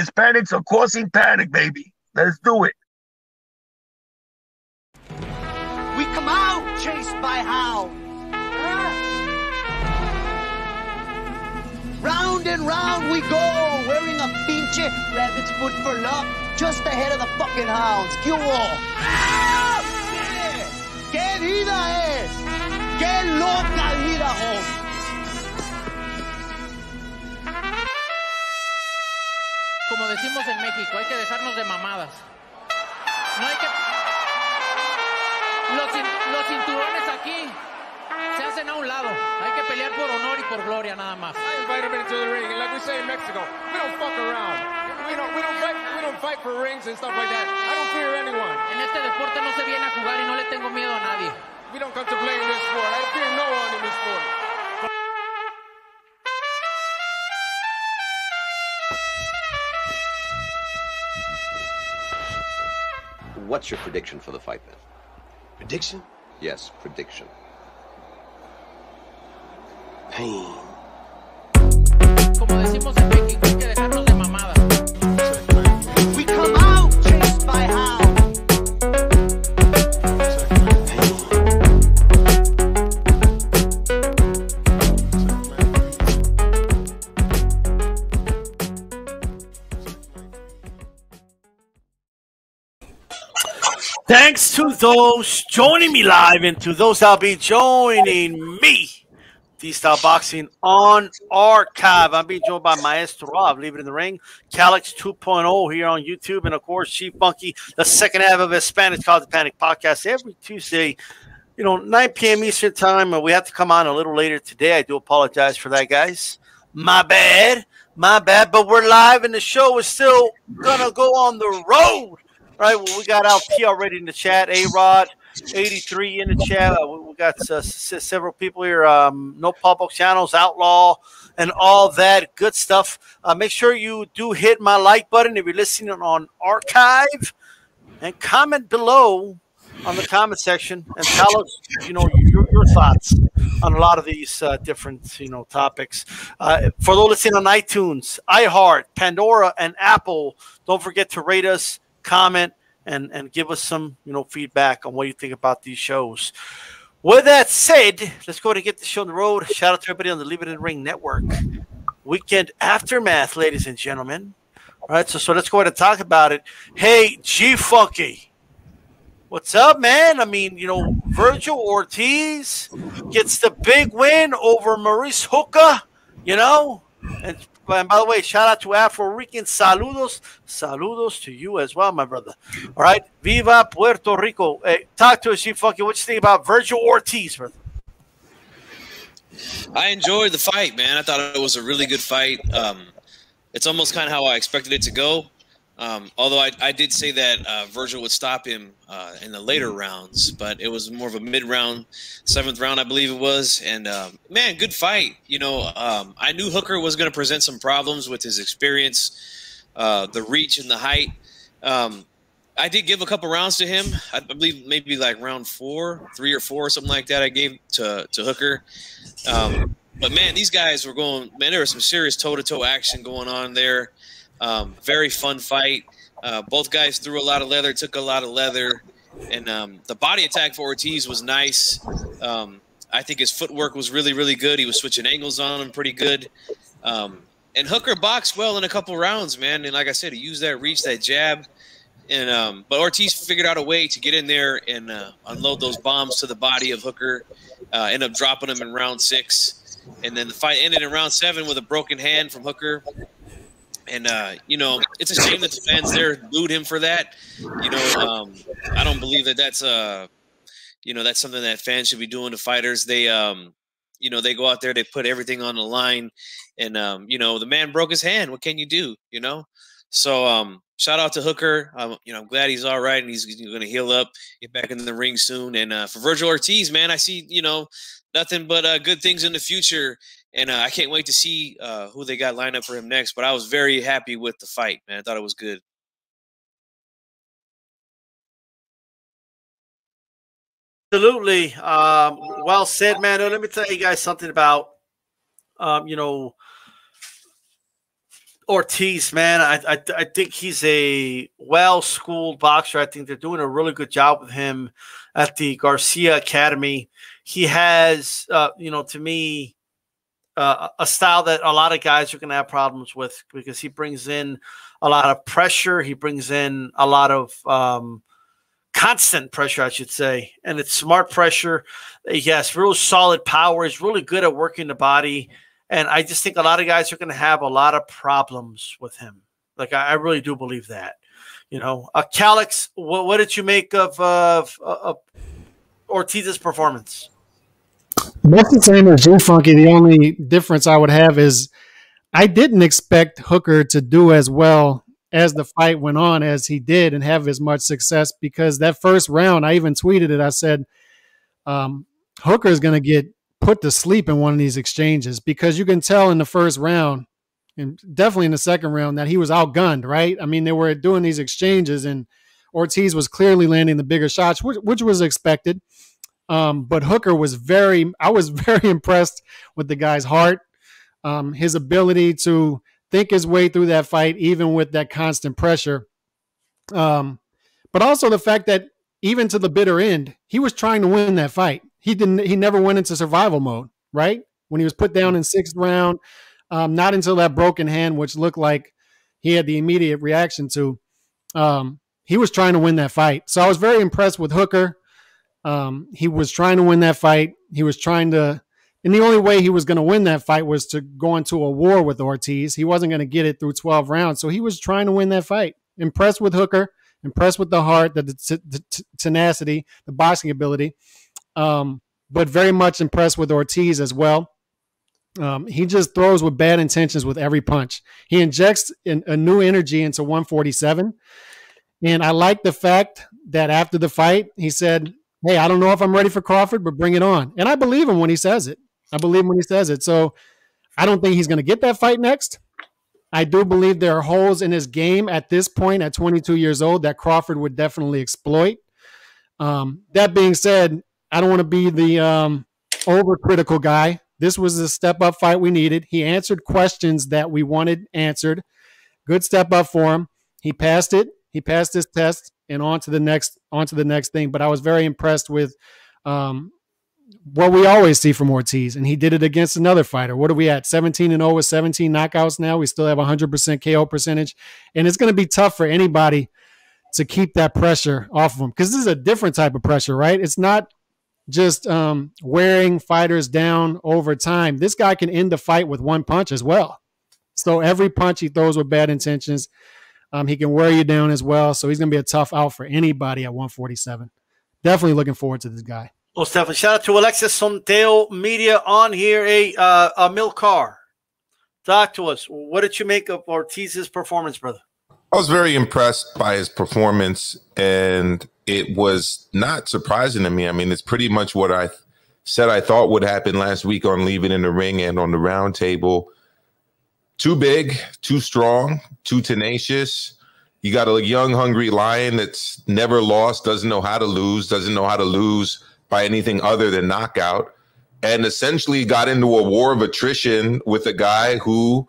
Hispanics are causing panic, baby. Let's do it. We come out chased by hounds. Round and round we go, wearing a pinche rabbit's foot for luck, just ahead of the fucking hounds. ¿Qué hubo? ¡Ah! ¡Qué vida es! ¡Qué loca vida, home! Como decimos en México, hay que dejarnos de mamadas. No hay que... Los cinturones aquí se hacen a un lado. Hay que pelear por honor y por gloria nada más. I invite him into the ring, and like we say in Mexico, we don't fuck around. We don't fight for rings and stuff like that. I don't fear anyone. En este deporte no se viene a jugar y no le tengo miedo a nadie. We don't come to play in this sport. I fear no one in this sport. What's your prediction for the fight, then? Prediction? Yes, prediction. Pain. Como decimos en México, hay que dejarnos de mamadas. We come out chased by hounds. Thanks to those joining me live and to those that'll be joining me. D-Style Boxing on Archive. I'm being joined by Maestro Rob, Leave It in the Ring, Calix 2.0 here on YouTube, and of course, Chief Funky, the second half of Hispanic Cause the Panic podcast every Tuesday, 9 p.m. Eastern time. We have to come on a little later today. I do apologize for that, guys. My bad. But we're live, and the show is still gonna go on the road. Right, well, we got LT already in the chat. A-Rod, 83 in the chat. We got several people here. No public channels, Outlaw, and all that good stuff. Make sure you do hit my like button if you're listening on Archive, and comment below on the comment section and tell us, your thoughts on a lot of these different, topics. For those listening on iTunes, iHeart, Pandora, and Apple, don't forget to rate us, comment, and give us some feedback on what you think about these shows. With that said, let's go ahead and get the show on the road. Shout out to everybody on the Leave It in the Ring Network. Weekend Aftermath, ladies and gentlemen. All right, so let's go ahead and talk about it. Hey, G Funky, what's up, man? I mean, Virgil Ortiz gets the big win over Maurice Hooker, And by the way, shout out to Afro Rican. Saludos to you as well, my brother. All right. Viva Puerto Rico. Hey, talk to us, Chief Funky. What you think about Virgil Ortiz, brother? I enjoyed the fight, man. I thought it was a really good fight. It's almost kind of how I expected it to go. Although I did say that Virgil would stop him in the later rounds, but it was more of a mid-round, 7th round, I believe it was. And, man, good fight. I knew Hooker was going to present some problems with his experience, the reach and the height. I did give a couple rounds to him. I believe maybe like round 3 or 4, something like that I gave to Hooker. But, man, these guys were going – man, there was some serious toe-to-toe action going on there. Very fun fight. Both guys threw a lot of leather, took a lot of leather, and the body attack for Ortiz was nice. I think his footwork was really, really good. He was switching angles on him pretty good. And Hooker boxed well in a couple rounds, man. And like I said, he used that reach, that jab. And but Ortiz figured out a way to get in there and unload those bombs to the body of Hooker. Ended up dropping him in round 6. And then the fight ended in round 7 with a broken hand from Hooker. And, it's a shame that the fans there booed him for that. I don't believe that's that's something that fans should be doing to fighters. They, they go out there, they put everything on the line. And, the man broke his hand. What can you do, So shout out to Hooker. I'm glad he's all right and he's going to heal up, get back in the ring soon. And for Virgil Ortiz, man, I see, nothing but good things in the future. And I can't wait to see who they got lined up for him next. But I was very happy with the fight, man. I thought it was good. Absolutely. Well said, man. Let me tell you guys something about, Ortiz, man, I think he's a well-schooled boxer. I think they're doing a really good job with him at the Garcia Academy. He has, to me, a style that a lot of guys are going to have problems with because he brings in a lot of pressure. He brings in a lot of constant pressure, I should say, and it's smart pressure. He has real solid power. He's really good at working the body. And I just think a lot of guys are going to have a lot of problems with him. Like, I really do believe that. Calix, what did you make of Ortiz's performance? That's the same as G-Funky. The only difference I would have is I didn't expect Hooker to do as well as the fight went on as he did and have as much success, because that first round, I even tweeted it. I said, Hooker is going to get put to sleep in one of these exchanges, because you can tell in the first round and definitely in the second round that he was outgunned, right? I mean, they were doing these exchanges and Ortiz was clearly landing the bigger shots, which was expected. But Hooker I was very impressed with the guy's heart, his ability to think his way through that fight, even with that constant pressure. But also the fact that even to the bitter end, he was trying to win that fight. He never went into survival mode, right? When he was put down in sixth round, not until that broken hand, which looked like he had the immediate reaction to, he was trying to win that fight. So I was very impressed with Hooker. He was trying to win that fight. He was trying to, and the only way he was going to win that fight was to go into a war with Ortiz. He wasn't going to get it through 12 rounds. So he was trying to win that fight. Impressed with Hooker, impressed with the heart, the tenacity, the boxing ability. But very much impressed with Ortiz as well. He just throws with bad intentions with every punch. He injects a new energy into 147. And I like the fact that after the fight, he said, hey, I don't know if I'm ready for Crawford, but bring it on. And I believe him when he says it. So I don't think he's going to get that fight next. I do believe there are holes in his game at this point, at 22 years old, that Crawford would definitely exploit. That being said, I don't want to be the overcritical guy. This was the step-up fight we needed. He answered questions that we wanted answered. Good step up for him. He passed it. He passed his test and on to the next thing. But I was very impressed with what we always see from Ortiz, and he did it against another fighter. What are we at? 17-0 with 17 knockouts now. We still have 100% KO percentage, and it's going to be tough for anybody to keep that pressure off of him, because this is a different type of pressure, right? It's not just wearing fighters down over time. This guy can end the fight with one punch as well. So every punch he throws with bad intentions, he can wear you down as well. So he's going to be a tough out for anybody at 147. Definitely looking forward to this guy. Well, Stefan, shout out to Alexis Sonteo Media on here. Milcar, talk to us. What did you make of Ortiz's performance, brother? I was very impressed by his performance, and it was not surprising to me. I mean, it's pretty much what I said I thought would happen last week on Leave It in the Ring and on the round table. Too big, too strong, too tenacious. You got a young, hungry lion that's never lost, doesn't know how to lose by anything other than knockout, and essentially got into a war of attrition with a guy who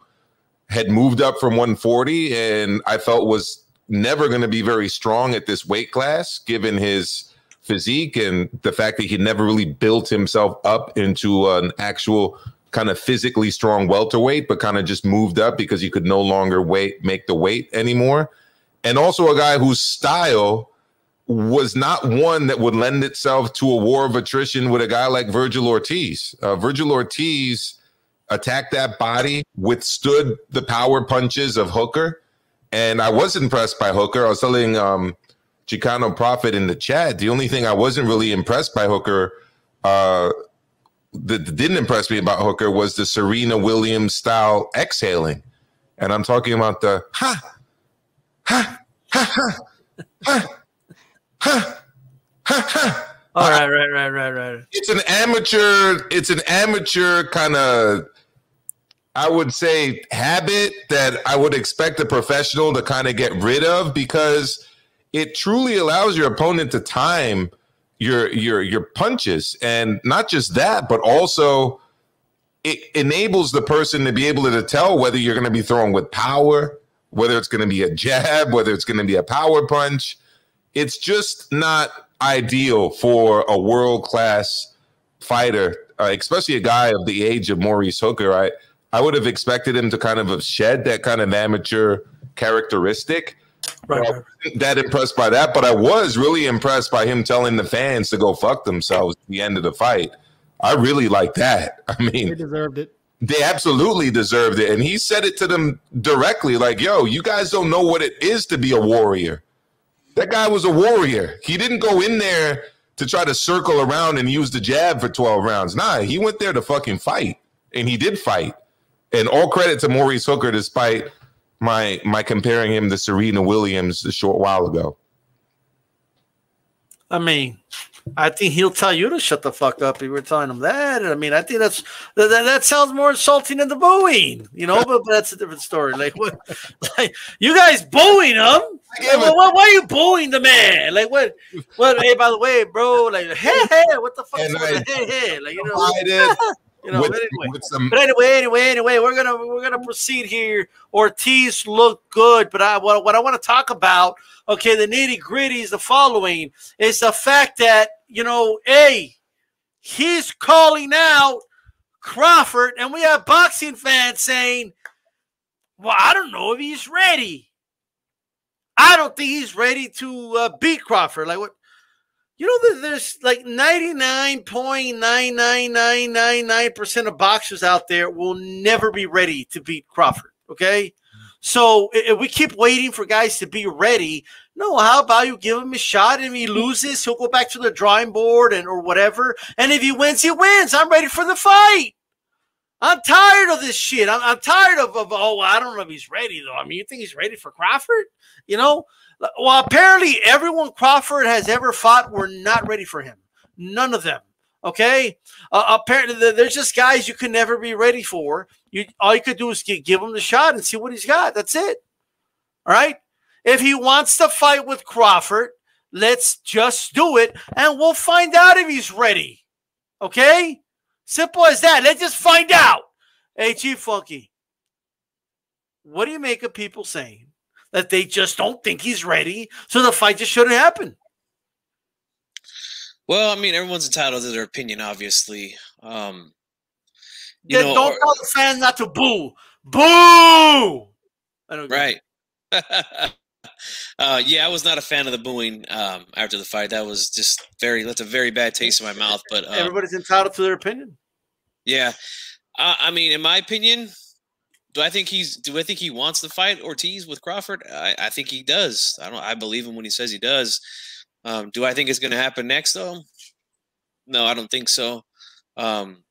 had moved up from 140 and I felt was never going to be very strong at this weight class, given his physique and the fact that he never really built himself up into an actual kind of physically strong welterweight, but kind of just moved up because he could no longer make the weight anymore. And also a guy whose style was not one that would lend itself to a war of attrition with a guy like Virgil Ortiz. Virgil Ortiz attacked that body, withstood the power punches of Hooker, and I was impressed by Hooker. I was telling Chicano Prophet in the chat, the only thing I wasn't really impressed by Hooker, that didn't impress me about Hooker, was the Serena Williams style exhaling. And I'm talking about the ha, ha, ha, ha, ha, ha, ha, ha. All right. It's an amateur kind of, I would say, habit that I would expect a professional to kind of get rid of, because it truly allows your opponent to time your punches. And not just that, but also it enables the person to be able to tell whether you're going to be throwing with power, whether it's going to be a jab, whether it's going to be a power punch. It's just not ideal for a world-class fighter, especially a guy of the age of Maurice Hooker. I would have expected him to kind of have shed that kind of amateur characteristic. Right. I wasn't that impressed by that, but I was really impressed by him telling the fans to go fuck themselves at the end of the fight. I really like that. I mean, They deserved it. They absolutely deserved it. And he said it to them directly, like, yo, you guys don't know what it is to be a warrior. That guy was a warrior. He didn't go in there to try to circle around and use the jab for 12 rounds. Nah, he went there to fucking fight. And he did fight. And all credit to Maurice Hooker, despite my comparing him to Serena Williams a short while ago. I mean, I think he'll tell you to shut the fuck up if you were telling him that. I mean, I think that sounds more insulting than the booing, you know, but that's a different story. Like, what? Like, you guys booing him? Like, why are you booing the man? Like, what? Hey, by the way, bro, like, hey, what the fuck? Hey, like, you know. You know, but anyway, we're gonna proceed here. Ortiz looked good, but what I want to talk about, okay, the nitty gritty is the following: is the fact that, you know, he's calling out Crawford, and we have boxing fans saying, "Well, I don't know if he's ready. I don't think he's ready to beat Crawford." Like, what? You know that there's like 99.99999% of boxers out there will never be ready to beat Crawford, okay? So if we keep waiting for guys to be ready, no, how about you give him a shot, and if he loses, he'll go back to the drawing board or whatever, and if he wins, he wins. I'm ready for the fight. I'm tired of this shit. I'm tired of I don't know if he's ready, though. I mean, you think he's ready for Crawford? You know? Well, apparently everyone Crawford has ever fought were not ready for him. None of them. Okay? Apparently there's just guys you can never be ready for. All you could do is give him the shot and see what he's got. That's it. All right? If he wants to fight with Crawford, let's just do it, and we'll find out if he's ready. Okay? Simple as that. Let's just find out. Hey, Chief Funky, what do you make of people saying that they just don't think he's ready, so the fight just shouldn't happen? Well, I mean, everyone's entitled to their opinion, obviously. Don't tell the fans not to boo. Boo! Right. Yeah, I was not a fan of the booing after the fight. That was just left a very bad taste in my mouth. But everybody's entitled to their opinion. Yeah. I mean, in my opinion, do I think he wants to fight Ortiz with Crawford? I think he does. I believe him when he says he does. Do I think it's going to happen next, though? No, I don't think so. I'm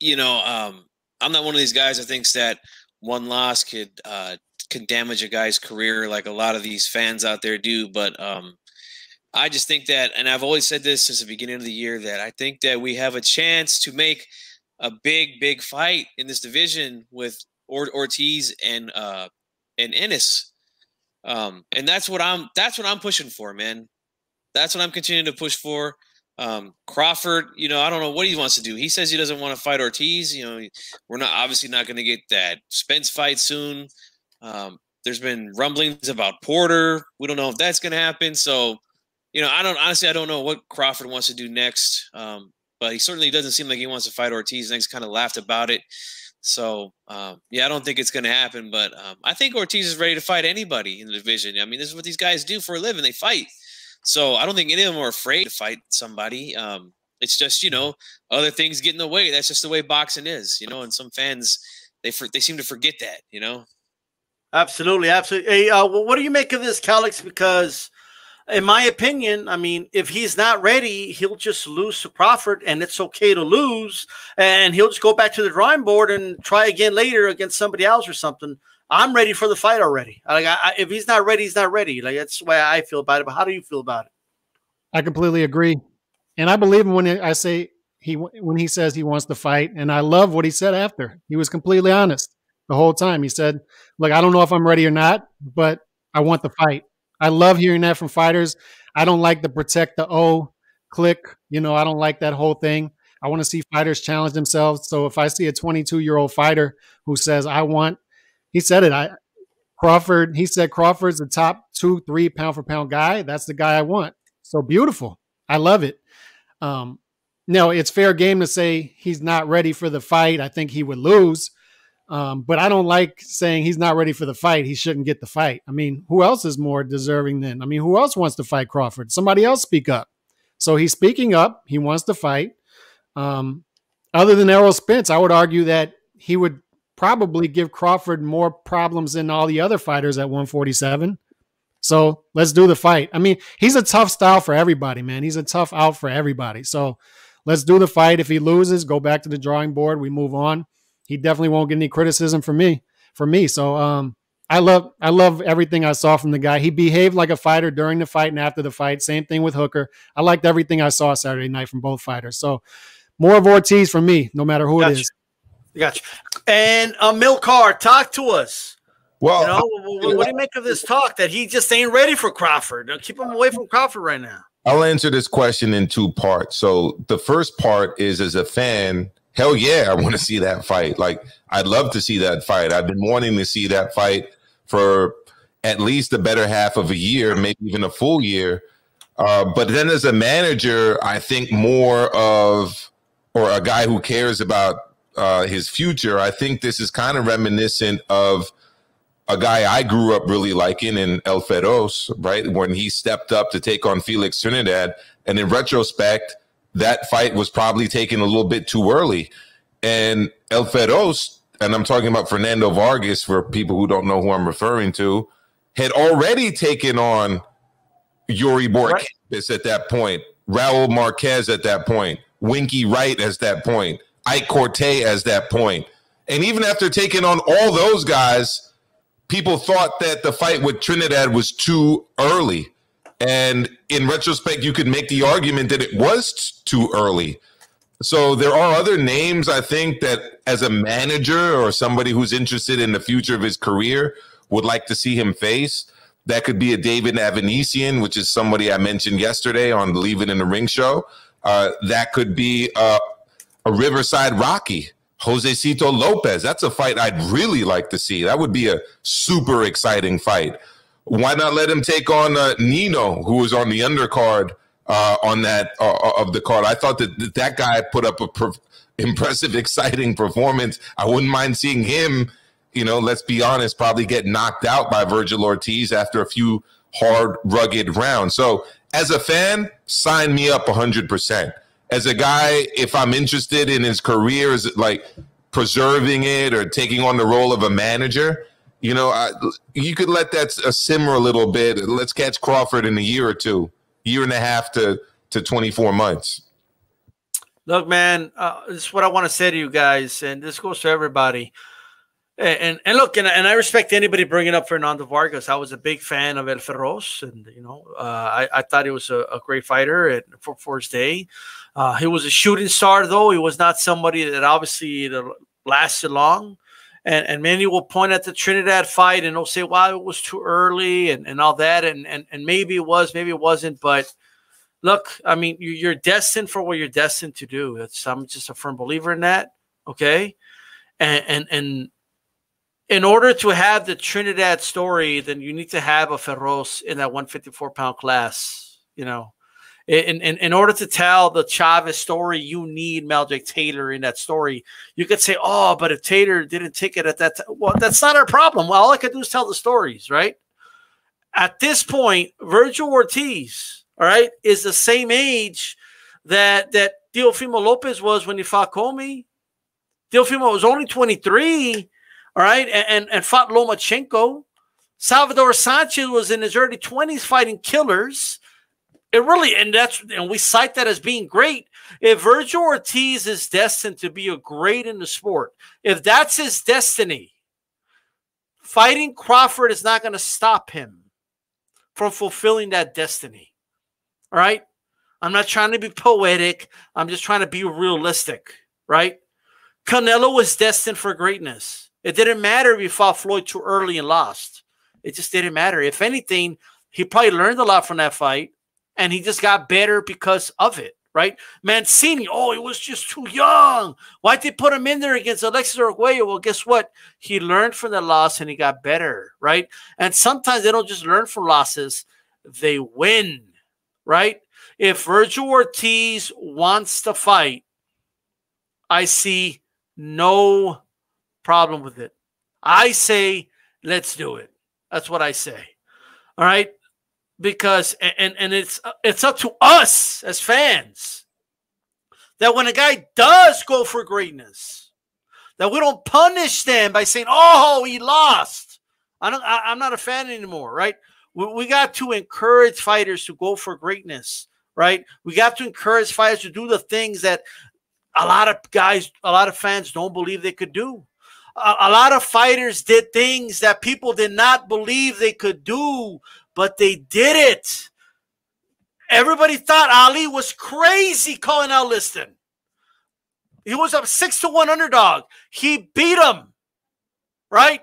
not one of these guys that thinks that one loss could damage a guy's career like a lot of these fans out there do. But I just think that, and I've always said this since the beginning of the year, that I think that we have a chance to make a big fight in this division with Ortiz and Ennis, and that's what I'm pushing for, man. That's what I'm continuing to push for. Crawford, I don't know what he wants to do. He says he doesn't want to fight Ortiz. We're obviously not going to get that Spence fight soon. There's been rumblings about Porter. We don't know if that's going to happen. So, I don't know what Crawford wants to do next. But he certainly doesn't seem like he wants to fight Ortiz. And he's kind of laughed about it. So, I don't think it's going to happen. But I think Ortiz is ready to fight anybody in the division. I mean, this is what these guys do for a living. They fight. So I don't think any of them are afraid to fight somebody. It's just, other things get in the way. That's just the way boxing is, and some fans, they seem to forget that, Absolutely. Hey, what do you make of this, Calix? Because in my opinion, I mean, if he's not ready, he'll just lose to Crawford, and it's okay to lose, and he'll just go back to the drawing board and try again later against somebody else or something. I'm ready for the fight already. If he's not ready, he's not ready. Like, that's the way I feel about it. But how do you feel about it? I completely agree, and I believe him when I say when he says he wants to fight, and I love what he said after. He was completely honest the whole time. He said, "Look, I don't know if I'm ready or not, but I want the fight." I love hearing that from fighters. I don't like the protect the O click. I don't like that whole thing. I want to see fighters challenge themselves. So if I see a 22-year-old fighter who says, he said it, Crawford, he said Crawford's the top 2-3 pound for pound guy. That's the guy I want. So beautiful. I love it. No, it's fair game to say he's not ready for the fight. I think he would lose. But I don't like saying he's not ready for the fight. He shouldn't get the fight. I mean, who else is more deserving than? I mean, who else wants to fight Crawford? Somebody else speak up. So he's speaking up. He wants to fight. Other than Errol Spence, I would argue that he would probably give Crawford more problems than all the other fighters at 147. So let's do the fight. I mean, he's a tough style for everybody, man. He's a tough out for everybody. So let's do the fight. If he loses, go back to the drawing board. We move on. He definitely won't get any criticism from me. So I love everything I saw from the guy. He behaved like a fighter during the fight and after the fight. Same thing with Hooker. I liked everything I saw Saturday night from both fighters. So more of Ortiz from me, no matter who it is. Gotcha. And Milcar, talk to us. Well, what do you make of this talk that he just ain't ready for Crawford? Keep him away from Crawford right now. I'll answer this question in 2 parts. So the first part is, as a fan, hell yeah, I want to see that fight. Like, I'd love to see that fight. I've been wanting to see that fight for at least the better half of a year, maybe even a full year. But then as a manager, I think more of, or a guy who cares about his future, I think this is kind of reminiscent of a guy I grew up really liking in El Feroz, right? When he stepped up to take on Felix Trinidad. And in retrospect, that fight was probably taken a little bit too early. And El Feroz, and I'm talking about Fernando Vargas for people who don't know who I'm referring to, had already taken on Yuri Borges at that point, Raul Marquez at that point, Winky Wright at that point, Ike Corte at that point. And even after taking on all those guys, people thought that the fight with Trinidad was too early. And in retrospect, you could make the argument that it was too early. So there are other names, I think, that as a manager or somebody who's interested in the future of his career would like to see him face. That could be a David Avanesian, which is somebody I mentioned yesterday on the Leave It in the Ring show. That could be a Riverside Rocky, Josecito Lopez. That's a fight I'd really like to see. That would be a super exciting fight. Why not let him take on Nino, who was on the undercard on that of the card? I thought that guy put up a impressive, exciting performance. I wouldn't mind seeing him, let's be honest, probably get knocked out by Virgil Ortiz after a few hard, rugged rounds. So as a fan, sign me up 100%. As a guy, if I'm interested in his career, is like preserving it or taking on the role of a manager, you could let that simmer a little bit. Let's catch Crawford in a year or two, year and a half to 24 months. Look, man, this is what I want to say to you guys, and this goes to everybody. And look, and I respect anybody bringing up Fernando Vargas. I was a big fan of El Feroz, and I thought he was a great fighter for his day. He was a shooting star, though. He was not somebody that obviously lasted long. And many will point at the Trinidad fight and they'll say, "Wow, it was too early," and all that, and maybe it was, maybe it wasn't. But look, I mean, you're destined for what you're destined to do. I'm just a firm believer in that. Okay, and in order to have the Trinidad story, then you need to have a Feroz in that 154-pound class. In order to tell the Chavez story, you need Meldrick Taylor in that story. You could say, "Oh, but if Taylor didn't take it at that time," well, that's not our problem. Well, all I could do is tell the stories, right? At this point, Virgil Ortiz, all right, is the same age that Teofimo Lopez was when he fought Comey. Teofimo was only 23. All right, and fought Lomachenko. Salvador Sanchez was in his early 20s fighting killers. And we cite that as being great. If Virgil Ortiz is destined to be a great in the sport, if that's his destiny, fighting Crawford is not going to stop him from fulfilling that destiny. All right? I'm not trying to be poetic. I'm just trying to be realistic, right? Canelo was destined for greatness. It didn't matter if he fought Floyd too early and lost. It just didn't matter. If anything, he probably learned a lot from that fight, and he just got better because of it, right? Mancini, oh, he was just too young. Why'd they put him in there against Alexis Arguello? Well, guess what? He learned from the loss and he got better, right? And sometimes they don't just learn from losses, they win, right? If Virgil Ortiz wants to fight, I see no problem with it. I say, let's do it. That's what I say. All right? Because and it's up to us as fans that when a guy does go for greatness, that we don't punish them by saying, "Oh, he lost." I'm not a fan anymore, right? We got to encourage fighters to go for greatness, right? We got to encourage fighters to do the things that a lot of fans don't believe they could do. A lot of fighters did things that people did not believe they could do, but they did it. Everybody thought Ali was crazy calling out Liston. He was a 6-1 underdog. He beat him, right?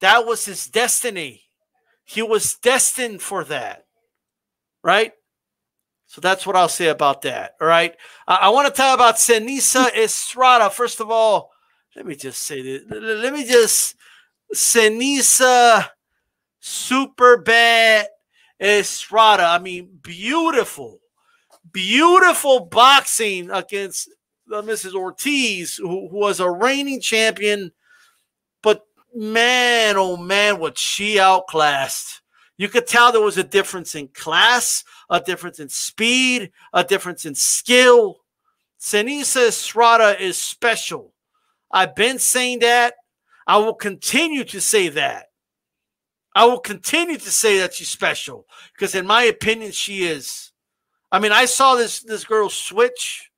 That was his destiny. He was destined for that, right? So that's what I'll say about that, all right? I want to talk about Seniesa Estrada. First of all, let me just say this. Seniesa Superbad Estrada. I mean, beautiful boxing against Mrs. Ortiz, who was a reigning champion. But man, oh man, was she outclassed. You could tell there was a difference in class, a difference in speed, a difference in skill. Seniesa Estrada is special. I've been saying that. I will continue to say that. I will continue to say that she's special because, in my opinion, she is. I mean, I saw this girl switch.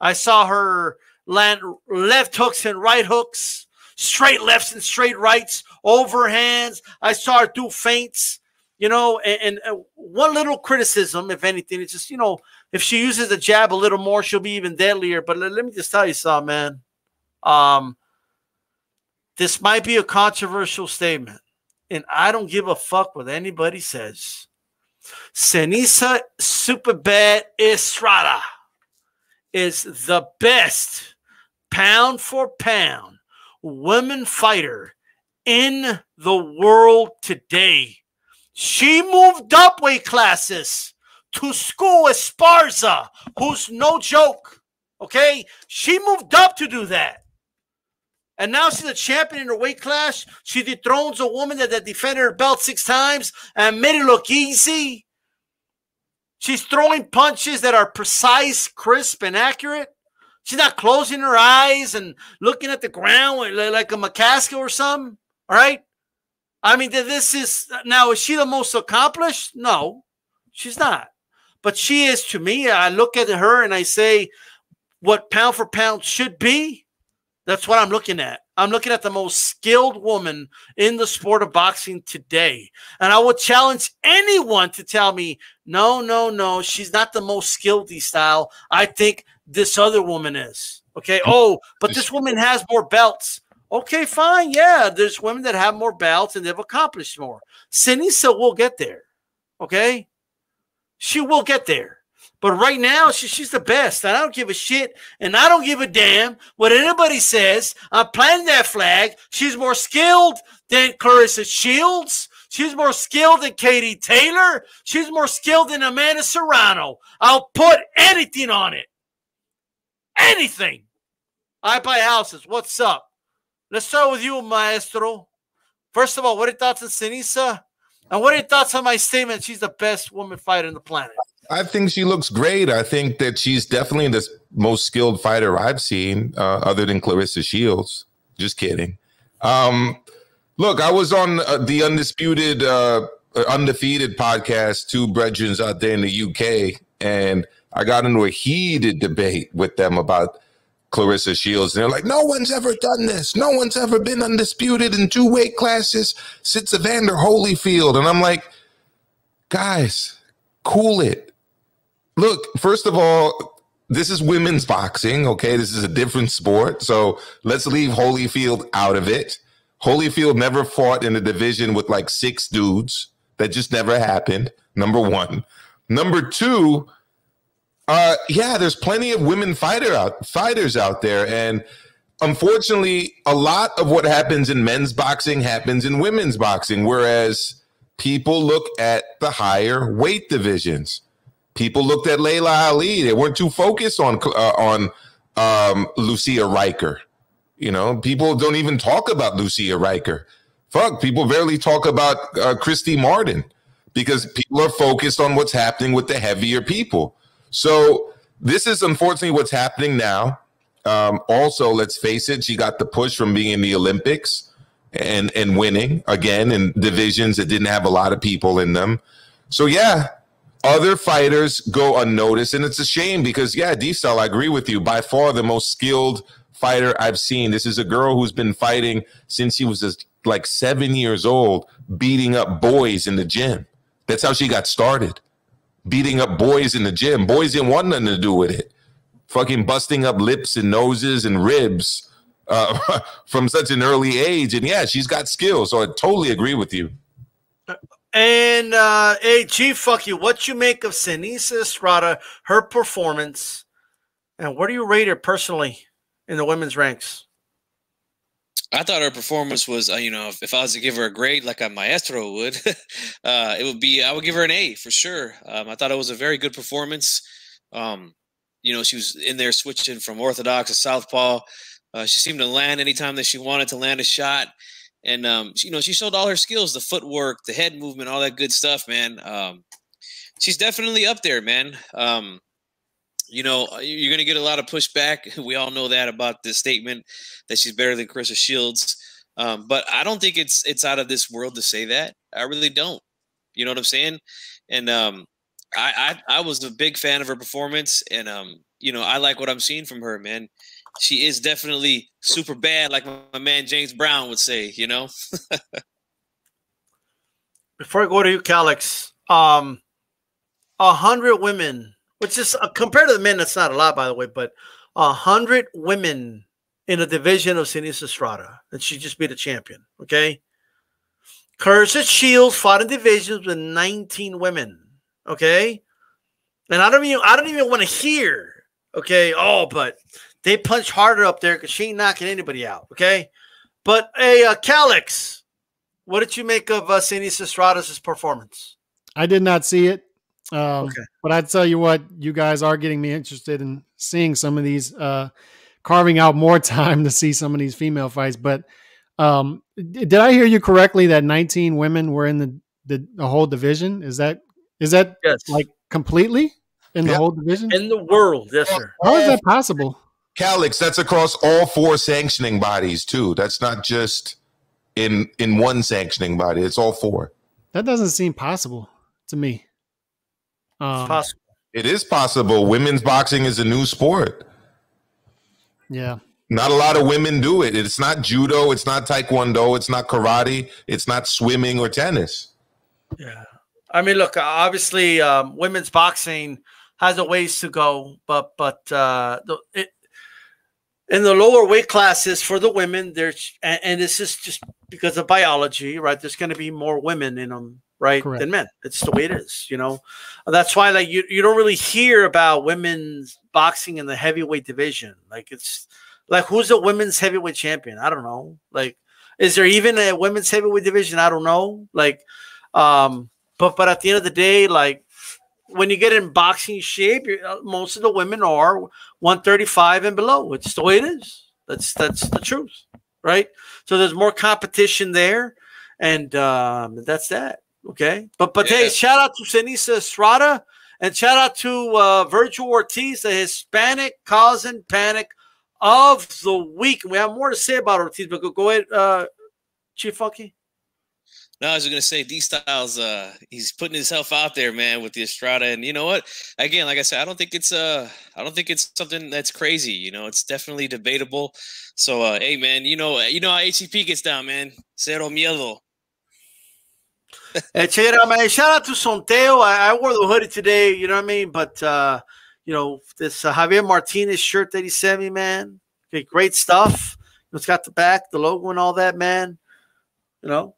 I saw her land left hooks and right hooks, straight lefts and straight rights, overhands. I saw her do feints, you know, and one little criticism, if anything, it's just, you know, if she uses the jab a little more, she'll be even deadlier. But let me just tell you something, man. This might be a controversial statement, and I don't give a fuck what anybody says. Seniesa Superbad Estrada is the best pound for pound women fighter in the world today. She moved up weight classes to school Esparza, who's no joke. Okay? She moved up to do that. And now she's a champion in her weight class. She dethrones a woman that defended her belt 6 times and made it look easy. She's throwing punches that are precise, crisp, and accurate. She's not closing her eyes and looking at the ground like a McCaskill or something. All right? I mean, this is – now, is she the most accomplished? No, she's not. But she is to me. I look at her and I say what pound for pound should be. That's what I'm looking at. I'm looking at the most skilled woman in the sport of boxing today. And I would challenge anyone to tell me, no, she's not the most skilled style. I think this other woman is. Okay. Oh, but this woman has more belts. Okay, fine. Yeah, there's women that have more belts and they've accomplished more. Seniesa will get there. Okay? She will get there. But right now, she's the best. And I don't give a shit, and I don't give a damn what anybody says. I'm planting that flag. She's more skilled than Clarissa Shields. She's more skilled than Katie Taylor. She's more skilled than Amanda Serrano. I'll put anything on it. Anything. I buy houses. What's up? Let's start with you, Maestro. First of all, what are your thoughts on Seniesa? And what are your thoughts on my statement? She's the best woman fighter on the planet. I think she looks great. I think that she's definitely the most skilled fighter I've seen, other than Clarissa Shields. Just kidding. Look, I was on the Undefeated podcast, 2 brethren out there in the UK, and I got into a heated debate with them about Clarissa Shields. And they're like, no one's ever done this. No one's ever been undisputed in 2 weight classes since Evander Holyfield. And I'm like, guys, cool it. Look, first of all, this is women's boxing, okay? This is a different sport, so let's leave Holyfield out of it. Holyfield never fought in a division with like 6 dudes. That just never happened, number one. Number two, Yeah, there's plenty of women fighters out there, and unfortunately, a lot of what happens in men's boxing happens in women's boxing, whereas people look at the higher weight divisions. People looked at Layla Ali. They weren't too focused on Lucia Riker. You know, people don't even talk about Lucia Riker. Fuck, people barely talk about Christy Martin because people are focused on what's happening with the heavier people. So this is unfortunately what's happening now. Also, let's face it, she got the push from being in the Olympics and winning again in divisions that didn't have a lot of people in them. So yeah, other fighters go unnoticed, and it's a shame because yeah, D-Style, I agree with you. By far the most skilled fighter I've seen. This is a girl who's been fighting since she was just like 7 years old, beating up boys in the gym. That's how she got started. Beating up boys in the gym. Boys didn't want nothing to do with it. Fucking busting up lips and noses and ribs from such an early age. And yeah, she's got skills. So I totally agree with you. And hey, Chief, fuck you. What you make of Seniesa Estrada, her performance, and where do you rate her personally in the women's ranks? I thought her performance was, you know, if I was to give her a grade like a maestro would, it would be, I would give her an A for sure. I thought it was a very good performance. You know, she was in there switching from orthodox to southpaw. She seemed to land anytime that she wanted to land a shot. And, you know, she showed all her skills, the footwork, the head movement, all that good stuff, man. She's definitely up there, man. You know, you're going to get a lot of pushback. We all know that about this statement that she's better than Carissa Shields. But I don't think it's out of this world to say that. I really don't. You know what I'm saying? And I was a big fan of her performance. And, you know, I like what I'm seeing from her, man. She is definitely super bad, like my man James Brown would say, you know? Before I go to you, Calix, 100 women, which is compared to the men, that's not a lot, by the way, but 100 women in a division of Seniesa Estrada, and she just beat a champion, okay? Carissa Shields fought in divisions with 19 women, okay? And I don't even want to hear, okay, oh, but they punch harder up there because she ain't knocking anybody out, okay? But, hey, Calix, what did you make of Seniesa Estrada's performance? I did not see it. Okay. But I'd tell you what, you guys are getting me interested in seeing some of these, carving out more time to see some of these female fights. But did I hear you correctly that 19 women were in the whole division? Is that yes, like completely in the whole division? In the world, yes, sir. How is that possible? Calix, that's across all 4 sanctioning bodies too. That's not just in one sanctioning body. It's all 4. That doesn't seem possible to me. It's possible. It is possible. Women's boxing is a new sport. Yeah. Not a lot of women do it. It's not judo. It's not taekwondo. It's not karate. It's not swimming or tennis. Yeah. I mean, look, obviously women's boxing has a ways to go, but in the lower weight classes for the women, there's, and this is just because of biology, right? There's going to be more women in them, right, than men. It's the way it is, you know. That's why, like, you don't really hear about women's boxing in the heavyweight division. Like, it's like, who's the women's heavyweight champion? I don't know. Like, is there even a women's heavyweight division? I don't know. Like, but at the end of the day, like, when you get in boxing shape, most of the women are 135 and below. It's the way it is. That's the truth, right? So there's more competition there, and that's that. Okay, but yeah. Hey, shout out to Seniesa Estrada, and shout out to Virgil Ortiz, the Hispanic causing panic of the week. We have more to say about Ortiz, but go ahead, Chief Funky. No, I was going to say D-Styles, he's putting himself out there, man, with the Estrada. And you know what? Again, like I said, I don't think it's something that's crazy. You know, it's definitely debatable. So, hey, man, you know how HCP gets down, man. Cero miedo. Hey, check it out, man. Shout out to Sonteo. I wore the hoodie today, you know what I mean? But, you know, this Javier Martinez shirt that he sent me, man. Okay, great stuff. It's got the back, the logo and all that, man. You know.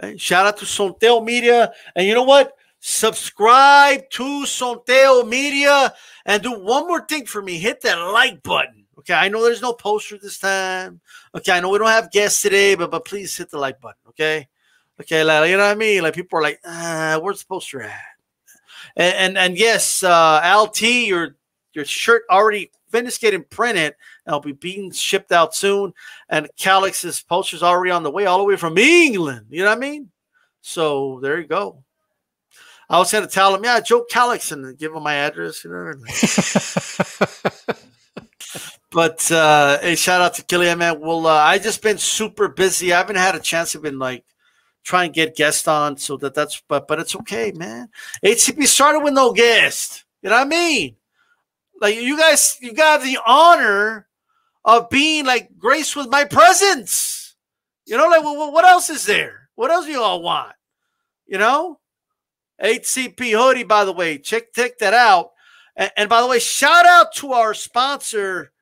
Hey, shout out to Sonteo Media. And you know what? subscribe to Sonteo Media, and do one more thing for me. Hit that like button. Okay, I know there's no poster this time. Okay, I know we don't have guests today, but please hit the like button. Okay, like, you know what I mean? Like, people are like, where's the poster at? And yes, LT, your shirt already finished getting printed. It'll be being shipped out soon. And Calix's poster's already on the way, all the way from England. You know what I mean? So there you go. I was going to tell him, yeah, Joe Calix, and give him my address. You know. But hey, shout out to Killian, man. Well, I just been super busy. I haven't had a chance to been like try and get guests on, so that's but it's okay, man. HCP started with no guest. You know what I mean? Like, you guys, you got the honor of being like graced with my presence. You know, like, what else is there? What else do you all want? You know, HCP hoodie, by the way, check that out. And by the way, shout out to our sponsor,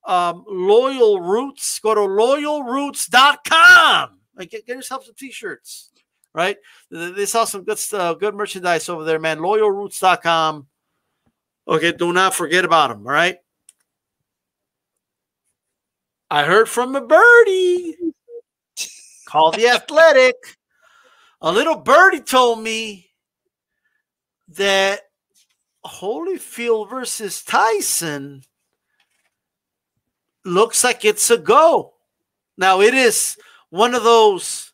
Loyal Roots. Go to loyalroots.com. Like, get yourself some t-shirts, right? They saw some good stuff, good merchandise over there, man. Loyalroots.com. Okay, do not forget about them, all right? I heard from a birdie called The Athletic. A little birdie told me that Holyfield versus Tyson looks like it's a go. Now, it is one of those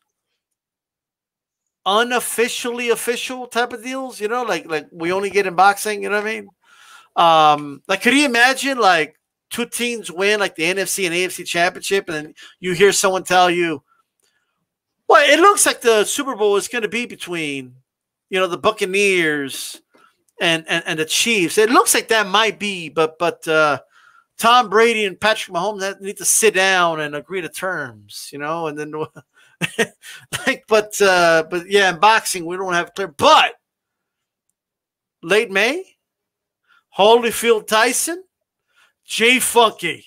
unofficially official type of deals, you know, like we only get in boxing, you know what I mean? Like, could you imagine like two teams win like the NFC and AFC championship, and then you hear someone tell you, well, it looks like the Super Bowl is going to be between, you know, the Buccaneers and the Chiefs. It looks like that might be, but Tom Brady and Patrick Mahomes need to sit down and agree to terms, you know, and then but yeah, in boxing we don't have clear. But late May, Holyfield Tyson, Jay Funky.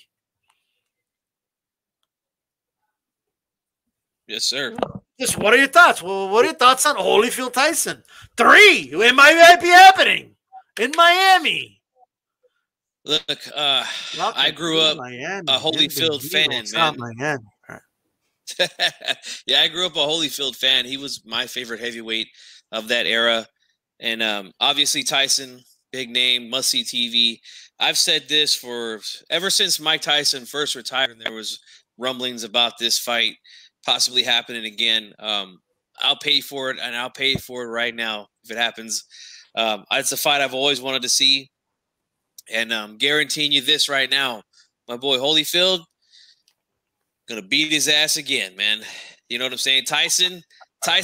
Yes, sir. Just what are your thoughts? Well, what are your thoughts on Holyfield Tyson? 3. It might be happening in Miami. Look, I grew up a Holyfield fan, man. Yeah, I grew up a Holyfield fan. He was my favorite heavyweight of that era. And obviously Tyson, big name, must-see TV. I've said this ever since Mike Tyson first retired, and there was rumblings about this fight possibly happening again. I'll pay for it, and I'll pay for it right now if it happens. It's a fight I've always wanted to see. And I'm guaranteeing you this right now, my boy Holyfield gonna beat his ass again, man. You know what I'm saying? Tyson, I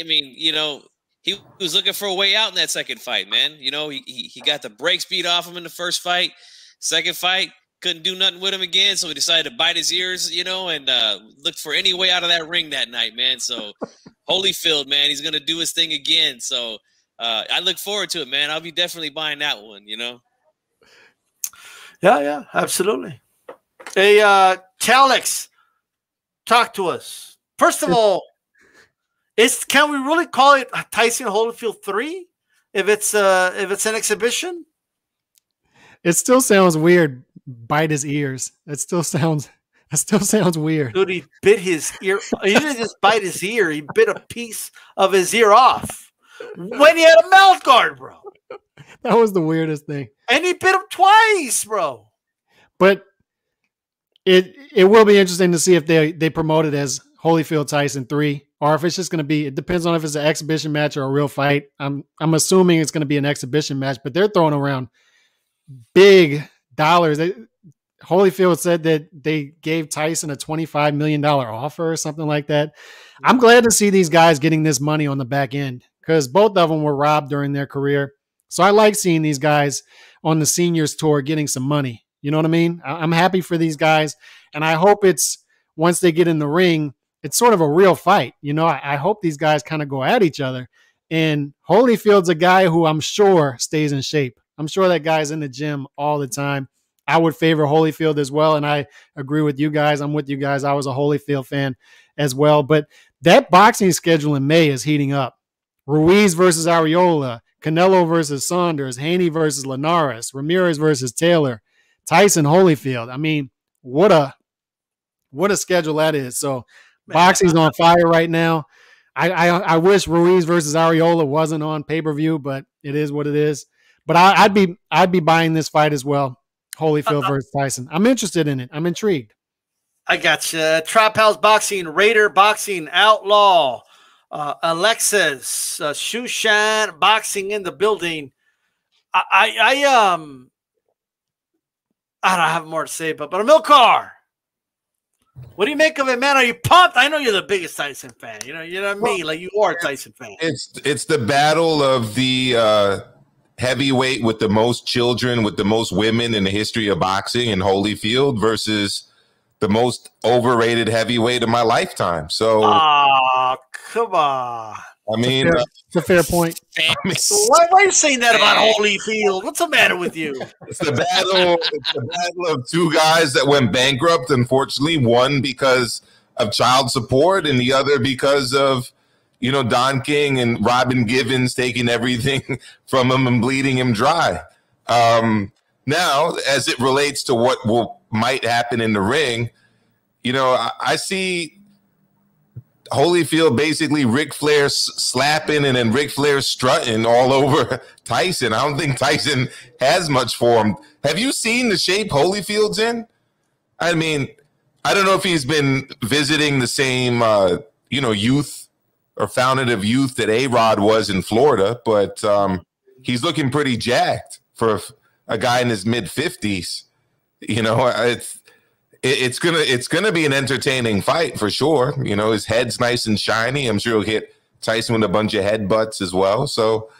mean, you know, he was looking for a way out in that second fight, man. You know, he got the brakes beat off him in the first fight. Second fight, couldn't do nothing with him again, so he decided to bite his ears, you know, and look for any way out of that ring that night, man. So Holyfield, man, he's gonna do his thing again. So I look forward to it, man. I'll be definitely buying that one, you know. Yeah, absolutely. Hey, Calix, talk to us. First of all, can we really call it Tyson Holyfield 3 if it's an exhibition? It still sounds weird. Bite his ears. It still sounds weird. Dude, he bit his ear. He didn't just bite his ear. He bit a piece of his ear off when he had a mouth guard, bro. That was the weirdest thing. And he bit him twice, bro. But it will be interesting to see if they promote it as Holyfield Tyson 3, or if it's just going to be. It depends on if it's an exhibition match or a real fight. I'm assuming it's going to be an exhibition match, but they're throwing around big dollars. Holyfield said that they gave Tyson a $25 million offer or something like that. I'm glad to see these guys getting this money on the back end, because both of them were robbed during their career. So I like seeing these guys on the seniors tour getting some money. You know what I mean? I'm happy for these guys. And I hope it's, once they get in the ring, it's sort of a real fight. You know, I hope these guys kind of go at each other. And Holyfield's a guy who I'm sure stays in shape. I'm sure that guy's in the gym all the time. I would favor Holyfield as well. And I agree with you guys. I'm with you guys. I was a Holyfield fan as well. But that boxing schedule in May is heating up. Ruiz versus Arreola, Canelo versus Saunders, Haney versus Linares, Ramirez versus Taylor, Tyson Holyfield. I mean, what a schedule that is. So boxing's on fire right now. I wish Ruiz versus Arreola wasn't on pay-per-view, but it is what it is. But I'd be buying this fight as well. Holyfield versus Tyson. I'm interested in it. I'm intrigued. I got you. Trap House Boxing, Raider Boxing, Outlaw, Alexis, Shushan Boxing in the building. I don't have more to say, but Amilcar, what do you make of it, man? Are you pumped? I know you're the biggest Tyson fan. You know what I mean? Like, you are a Tyson fan. It's the battle of the heavyweight with the most children, with the most women in the history of boxing, and Holyfield versus the most overrated heavyweight of my lifetime. So, come on. I mean, it's a fair point. Why are you saying that about Holyfield? What's the matter with you? It's the battle of two guys that went bankrupt, unfortunately. One because of child support, and the other because of, Don King and Robin Givens taking everything from him and bleeding him dry. Now, as it relates to what might happen in the ring, I see Holyfield basically Ric Flair slapping and then Ric Flair strutting all over Tyson. I don't think Tyson has much for him. Have you seen the shape Holyfield's in? I mean, I don't know if he's been visiting the same, youth or fountainative youth that A-Rod was in Florida, but he's looking pretty jacked for a guy in his mid-50s. It's gonna be an entertaining fight for sure. His head's nice and shiny. I'm sure he'll hit Tyson with a bunch of headbutts as well. So,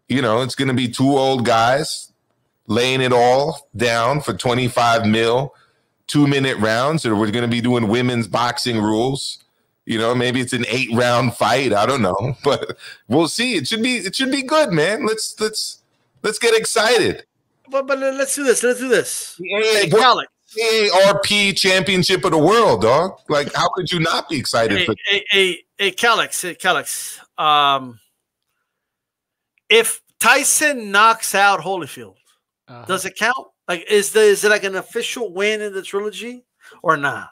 it's gonna be two old guys laying it all down for 25 mil, 2-minute rounds, or we're gonna be doing women's boxing rules. Maybe it's an 8-round fight. I don't know, but we'll see. It should be good, man. Let's get excited. But let's do this. Hey, Alex. AARP Championship of the World, dog. Like, how could you not be excited? Hey, Calix. If Tyson knocks out Holyfield, does it count? Like, is it like an official win in the trilogy or not?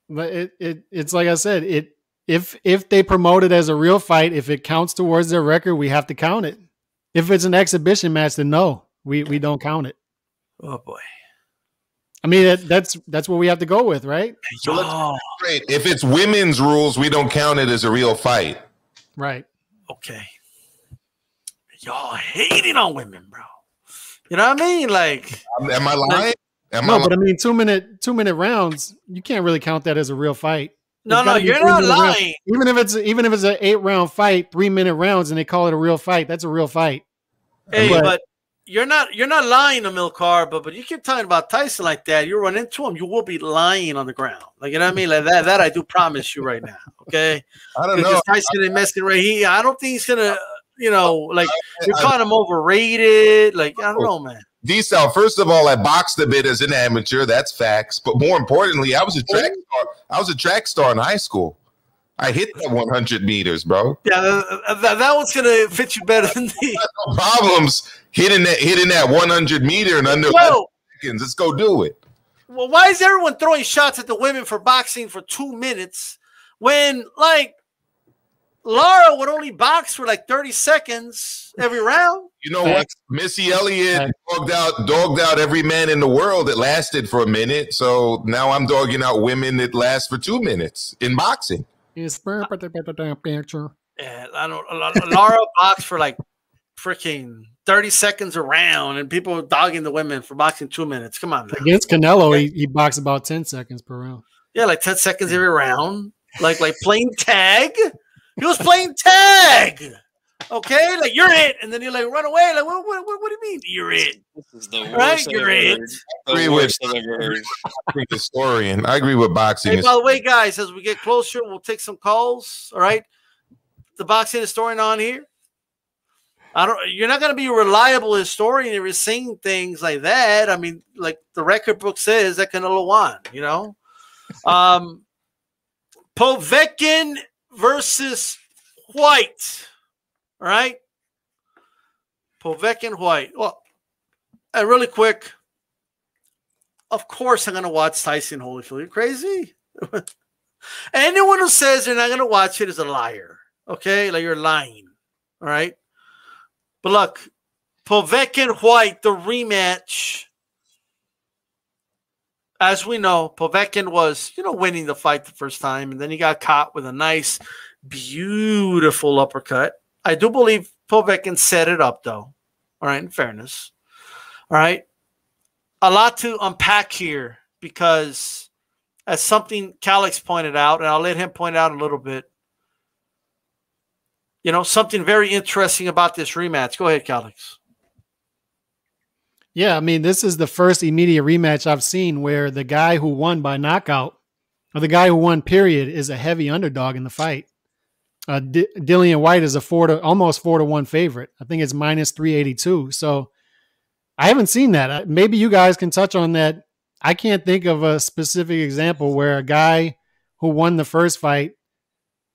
But it's like I said, if they promote it as a real fight, if it counts towards their record, we have to count it. If it's an exhibition match, then no, we don't count it. Oh boy. I mean, that's what we have to go with, right? So great. If it's women's rules, we don't count it as a real fight. Right. Okay. Y'all hating on women, bro. You know what I mean? Like, am I lying? But I mean, 2-minute rounds, you can't really count that as a real fight. No, you're not lying. Even if it's an 8-round fight, 3-minute rounds, and they call it a real fight, that's a real fight. Hey, but you're not lying, Amilcar, but you keep talking about Tyson like that. You run into him, you will be lying on the ground. Like, you know what I mean? Like that I do promise you right now. Okay. I don't know. Tyson and messing right here. I don't think he's gonna, like, you're calling him overrated. Like, I don't know, man. D-Style, first of all, I boxed a bit as an amateur. That's facts. But more importantly, I was a track star. I was a track star in high school. I hit that 100 meters, bro. Yeah, that one's gonna fit you better than me. No problems hitting that 100 meter in under 11 seconds. Let's go do it. Well, why is everyone throwing shots at the women for boxing for 2 minutes when, like, Lara would only box for like 30 seconds every round? You know what? Missy Elliott dogged out every man in the world that lasted for a minute. So now I'm dogging out women that last for 2 minutes in boxing. Yeah, I don't. Lara boxed for like freaking 30 seconds a round, and people are dogging the women for boxing 2 minutes. Come on, now. Against Canelo, he boxed about 10 seconds per round. Yeah, like 10 seconds every round, like playing tag. He was playing tag. Okay, like, you're it, and then you like run away. Like, what do you mean you're it? This is the worst right? I've You're ever it. heard. The worst I've ever heard. Historian. I agree with boxing. Hey, by the way, guys, as we get closer, we'll take some calls. All right, the boxing historian on here. You're not going to be a reliable historian if you're saying things like that. I mean, like the record book says that Canelo won. Povetkin versus White. All right? Povetkin White. Well, and really quick, of course I'm going to watch Tyson Holyfield. You're crazy? Anyone who says they're not going to watch it is a liar. Okay? Like you're lying. All right? But look, Povetkin White, the rematch. As we know, Povetkin was, winning the fight the first time, and then he got caught with a nice, beautiful uppercut. I do believe Povetkin set it up, though. All right, in fairness. All right. A lot to unpack here because as something Calix pointed out, and I'll let him point out a little bit, something very interesting about this rematch. Go ahead, Calix. Yeah, I mean, this is the first immediate rematch I've seen where the guy who won by knockout, or the guy who won period, is a heavy underdog in the fight. Dillian White is almost 4-1 favorite. I think it's minus 382. So I haven't seen that. Maybe you guys can touch on that. I can't think of a specific example where a guy who won the first fight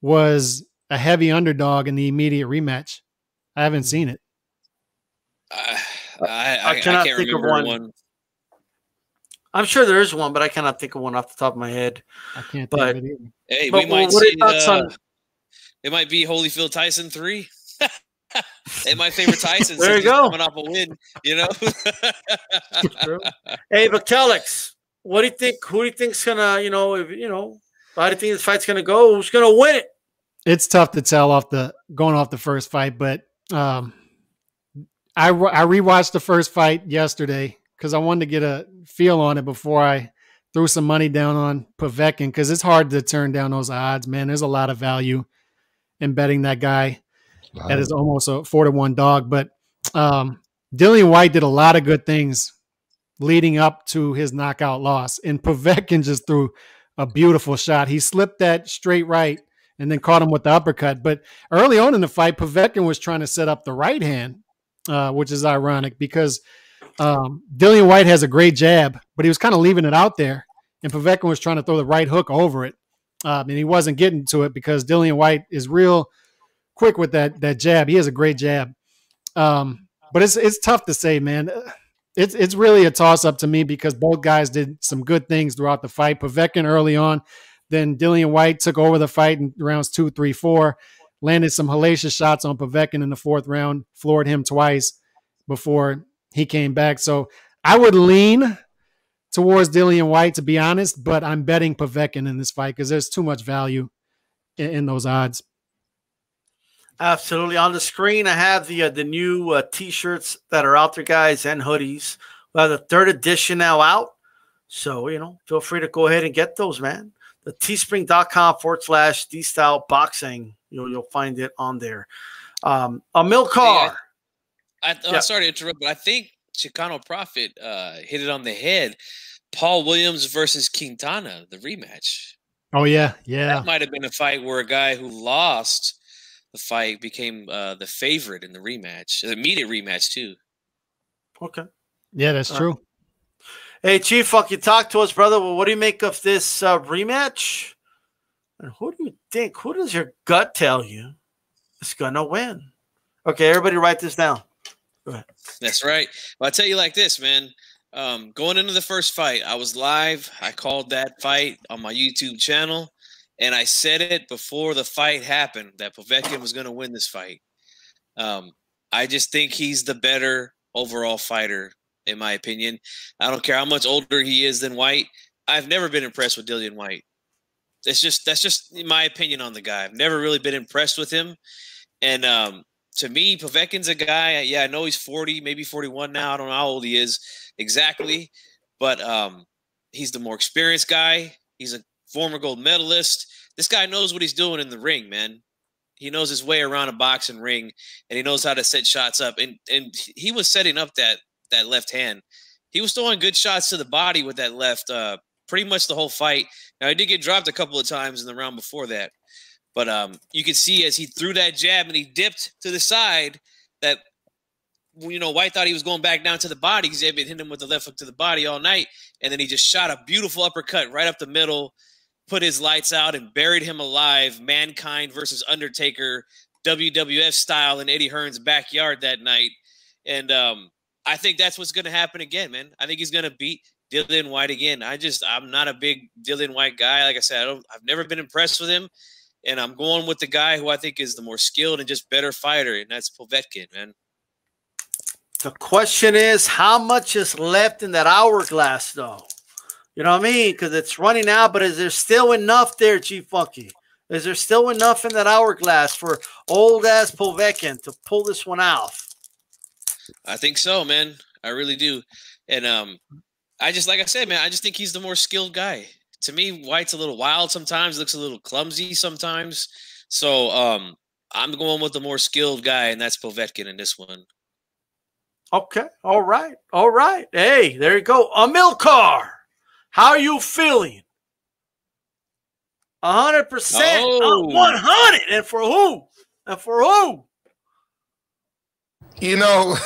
was a heavy underdog in the immediate rematch. I haven't seen it. I can't think of one. I'm sure there is one, but I cannot think of one off the top of my head. I can't think of it either. Hey, we might see it might be Holyfield Tyson 3. And my favorite Tyson there you go. Coming off a win, Hey, but Calix, what do you think? Who do you think's gonna, how do you think this fight's gonna go? Who's gonna win it? It's tough to tell going off the first fight, but I rewatched the first fight yesterday because I wanted to get a feel on it before I threw some money down on Povetkin because it's hard to turn down those odds, man. There's a lot of value in betting that guy. That is almost a 4-1 dog. But Dillian White did a lot of good things leading up to his knockout loss. And Povetkin just threw a beautiful shot. He slipped that straight right and then caught him with the uppercut. But early on in the fight, Povetkin was trying to set up the right hand, which is ironic because Dillian White has a great jab, but he was kind of leaving it out there. And Povetkin was trying to throw the right hook over it. And he wasn't getting to it because Dillian White is real quick with that jab. He has a great jab. But it's tough to say, man. It's really a toss-up to me because both guys did some good things throughout the fight. Povetkin early on, then Dillian White took over the fight in rounds 2, 3, 4, landed some hellacious shots on Povetkin in the fourth round, floored him twice before he came back. So I would lean towards Dillian White, to be honest, but I'm betting Povetkin in this fight because there's too much value in those odds. Absolutely. On the screen, I have the new T-shirts that are out there, guys, and hoodies. We have the 3rd edition now out. So, feel free to go ahead and get those, man. The teespring.com/D-Style Boxing. You'll find it on there. Amilcar. Hey, sorry to interrupt, but I think Chicano Prophet hit it on the head. Paul Williams versus Quintana, the rematch. Oh, yeah. That might have been a fight where a guy who lost the fight became the favorite in the rematch, the immediate rematch too. Okay. Yeah, that's true. Hey, Chief, fuck, you talk to us, brother. Well, what do you make of this rematch? And who do you think? Who does your gut tell you is gonna win? Okay, everybody, write this down. Go ahead. That's right. Well, I'll tell you like this, man. Going into the first fight, I was live. I called that fight on my YouTube channel. And I said it before the fight happened that Povetkin was going to win this fight. I just think he's the better overall fighter, in my opinion. I don't care how much older he is than White. I've never been impressed with Dillian White. That's just my opinion on the guy. I've never really been impressed with him. And to me, Povetkin's a guy. Yeah, I know he's 40, maybe 41 now. I don't know how old he is exactly, but he's the more experienced guy. He's a former gold medalist. This guy knows what he's doing in the ring, man. He knows his way around a boxing ring, and he knows how to set shots up. And he was setting up that left hand. He was throwing good shots to the body with that left pretty much the whole fight. Now, he did get dropped a couple of times in the round before that. But you could see as he threw that jab and he dipped to the side that, White thought he was going back down to the body because he had been hitting him with the left hook to the body all night. And then he just shot a beautiful uppercut right up the middle, put his lights out and buried him alive. Mankind versus Undertaker WWF style in Eddie Hearn's backyard that night. And I think that's what's going to happen again, man. I think he's going to beat Dillian White again. I'm not a big Dillian White guy. Like I said, I've never been impressed with him. And I'm going with the guy who I think is the more skilled and just better fighter, and that's Povetkin, man. The question is, how much is left in that hourglass, though? You know what I mean? Because it's running out, but is there still enough there, G-Funky? Is there still enough in that hourglass for old-ass Povetkin to pull this one off? I think so, man. I really do. And like I said, man, I just think he's the more skilled guy. To me, White's a little wild sometimes, looks a little clumsy sometimes. So I'm going with the more skilled guy, and that's Povetkin in this one. Okay. All right. All right. Hey, there you go. Amilcar, how are you feeling? 100%. Oh. 100. And for who? And for who? You know,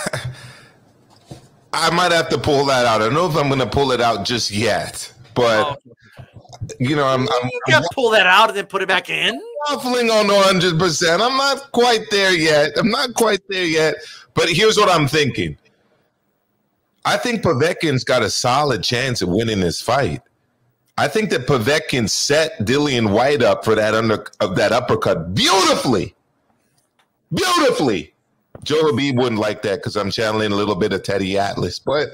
I might have to pull that out. I don't know if I'm going to pull it out just yet, but you know, you got to pull that out and then put it back in. Waffling on 100%. I'm not quite there yet. But here's what I'm thinking. I think Povetkin's got a solid chance of winning this fight. I think that Povetkin set Dillian White up for that uppercut beautifully. Beautifully. Joe Habib wouldn't like that because I'm channeling a little bit of Teddy Atlas. But,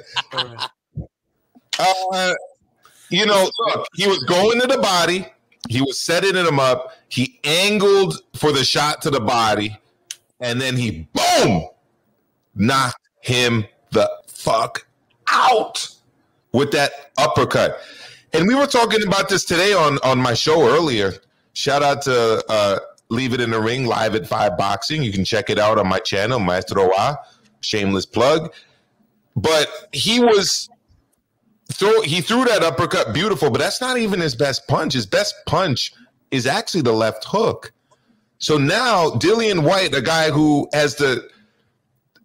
you know, look, he was going to the body. He was setting him up. He angled for the shot to the body. And then he, boom, knocked him the fuck out with that uppercut. And we were talking about this today on my show earlier. Shout out to Leave It in the Ring live at 5 Boxing. You can check it out on my channel, Maestro A. Shameless plug. But he threw that uppercut beautiful, but that's not even his best punch. His best punch is actually the left hook. So now Dillian White, a guy who has the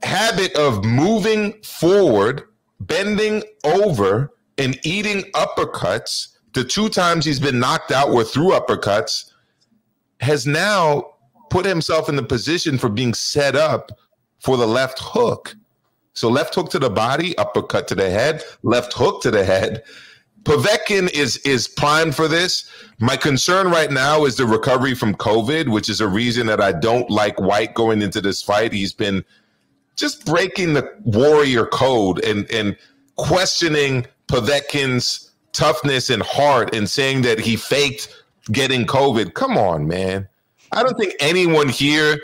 habit of moving forward, bending over, and eating uppercuts, the 2 times he's been knocked out were through uppercuts, has now put himself in the position for being set up for the left hook. So left hook to the body, uppercut to the head, left hook to the head. Povetkin is primed for this. My concern right now is the recovery from COVID, which is a reason that I don't like White going into this fight. He's been just breaking the warrior code and questioning Povetkin's toughness and heart and saying that he faked getting COVID. Come on, man. I don't think anyone here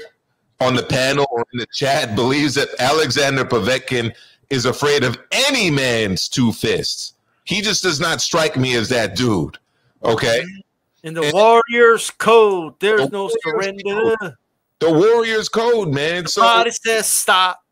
on the panel or in the chat believes that Alexander Povetkin is afraid of any man's 2 fists. He just does not strike me as that dude. Okay? In the Warriors code, there's no surrender. The Warriors code, man. The body says stop,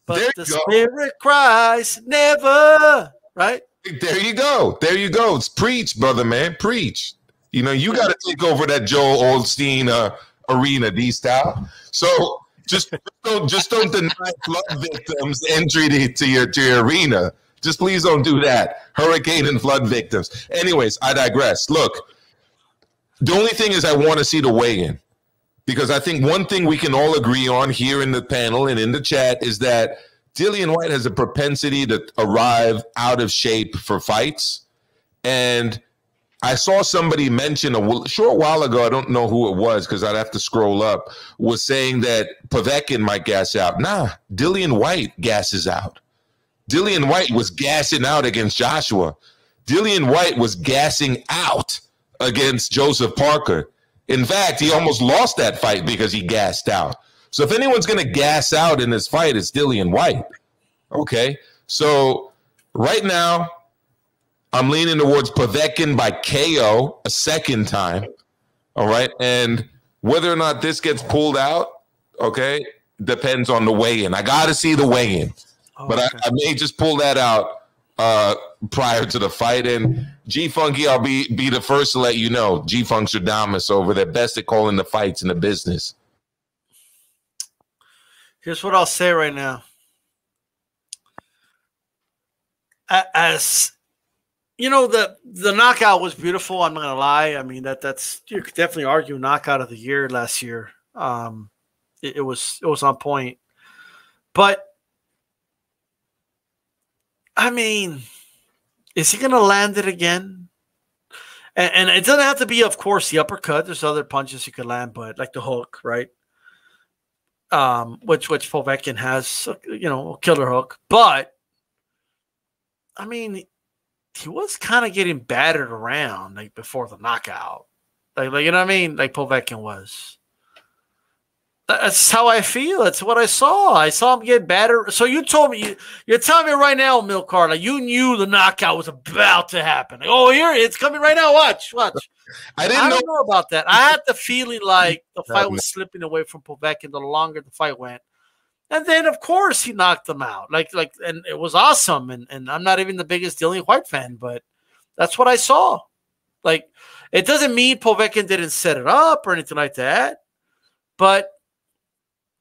but the spirit cries never. Right? There you go. There you go. It's preach, brother, man. Preach. You know, you got to take over that Joel Osteen arena, D-style. So just don't deny flood victims entry to your arena. Just please don't do that. Hurricane and flood victims. Anyways, I digress. Look, the only thing is I want to see the weigh-in, because I think one thing we can all agree on here in the panel and in the chat is that Dillian White has a propensity to arrive out of shape for fights. And I saw somebody mention a short while ago, I don't know who it was because I'd have to scroll up, was saying that Povetkin might gas out. Nah, Dillian White gasses out. Dillian White was gassing out against Joshua. Dillian White was gassing out against Joseph Parker. In fact, he almost lost that fight because he gassed out. So if anyone's going to gas out in this fight, it's Dillian White. Okay? So right now, I'm leaning towards Povetkin by KO a second time. All right? And whether or not this gets pulled out, okay, depends on the weigh-in. I got to see the weigh-in. But I may just pull that out prior to the fight. And G-Funky, I'll be the first to let you know. G-Funk's Stradamus over there, best at calling the fights in the business. Here's what I'll say right now. As you know, the knockout was beautiful. I'm not gonna lie. I mean, that's you could definitely argue knockout of the year last year. it was on point. But I mean, is he going to land it again? And it doesn't have to be, of course, the uppercut. There's other punches he could land, but like the hook, right? Which Povetkin has, a killer hook. But I mean, he was kind of getting battered around like before the knockout, like you know what I mean? Like Povetkin was. That's how I feel. That's what I saw. I saw him get battered. So you told me, you're telling me right now, Milcar, like you knew the knockout was about to happen. Like, oh, here it's coming right now. Watch. I don't know about that. I had the feeling like the fight was slipping away from Povetkin the longer the fight went. And then, of course, he knocked him out. And it was awesome. And I'm not even the biggest Dillian White fan, but that's what I saw. Like, it doesn't mean Povetkin didn't set it up or anything like that. But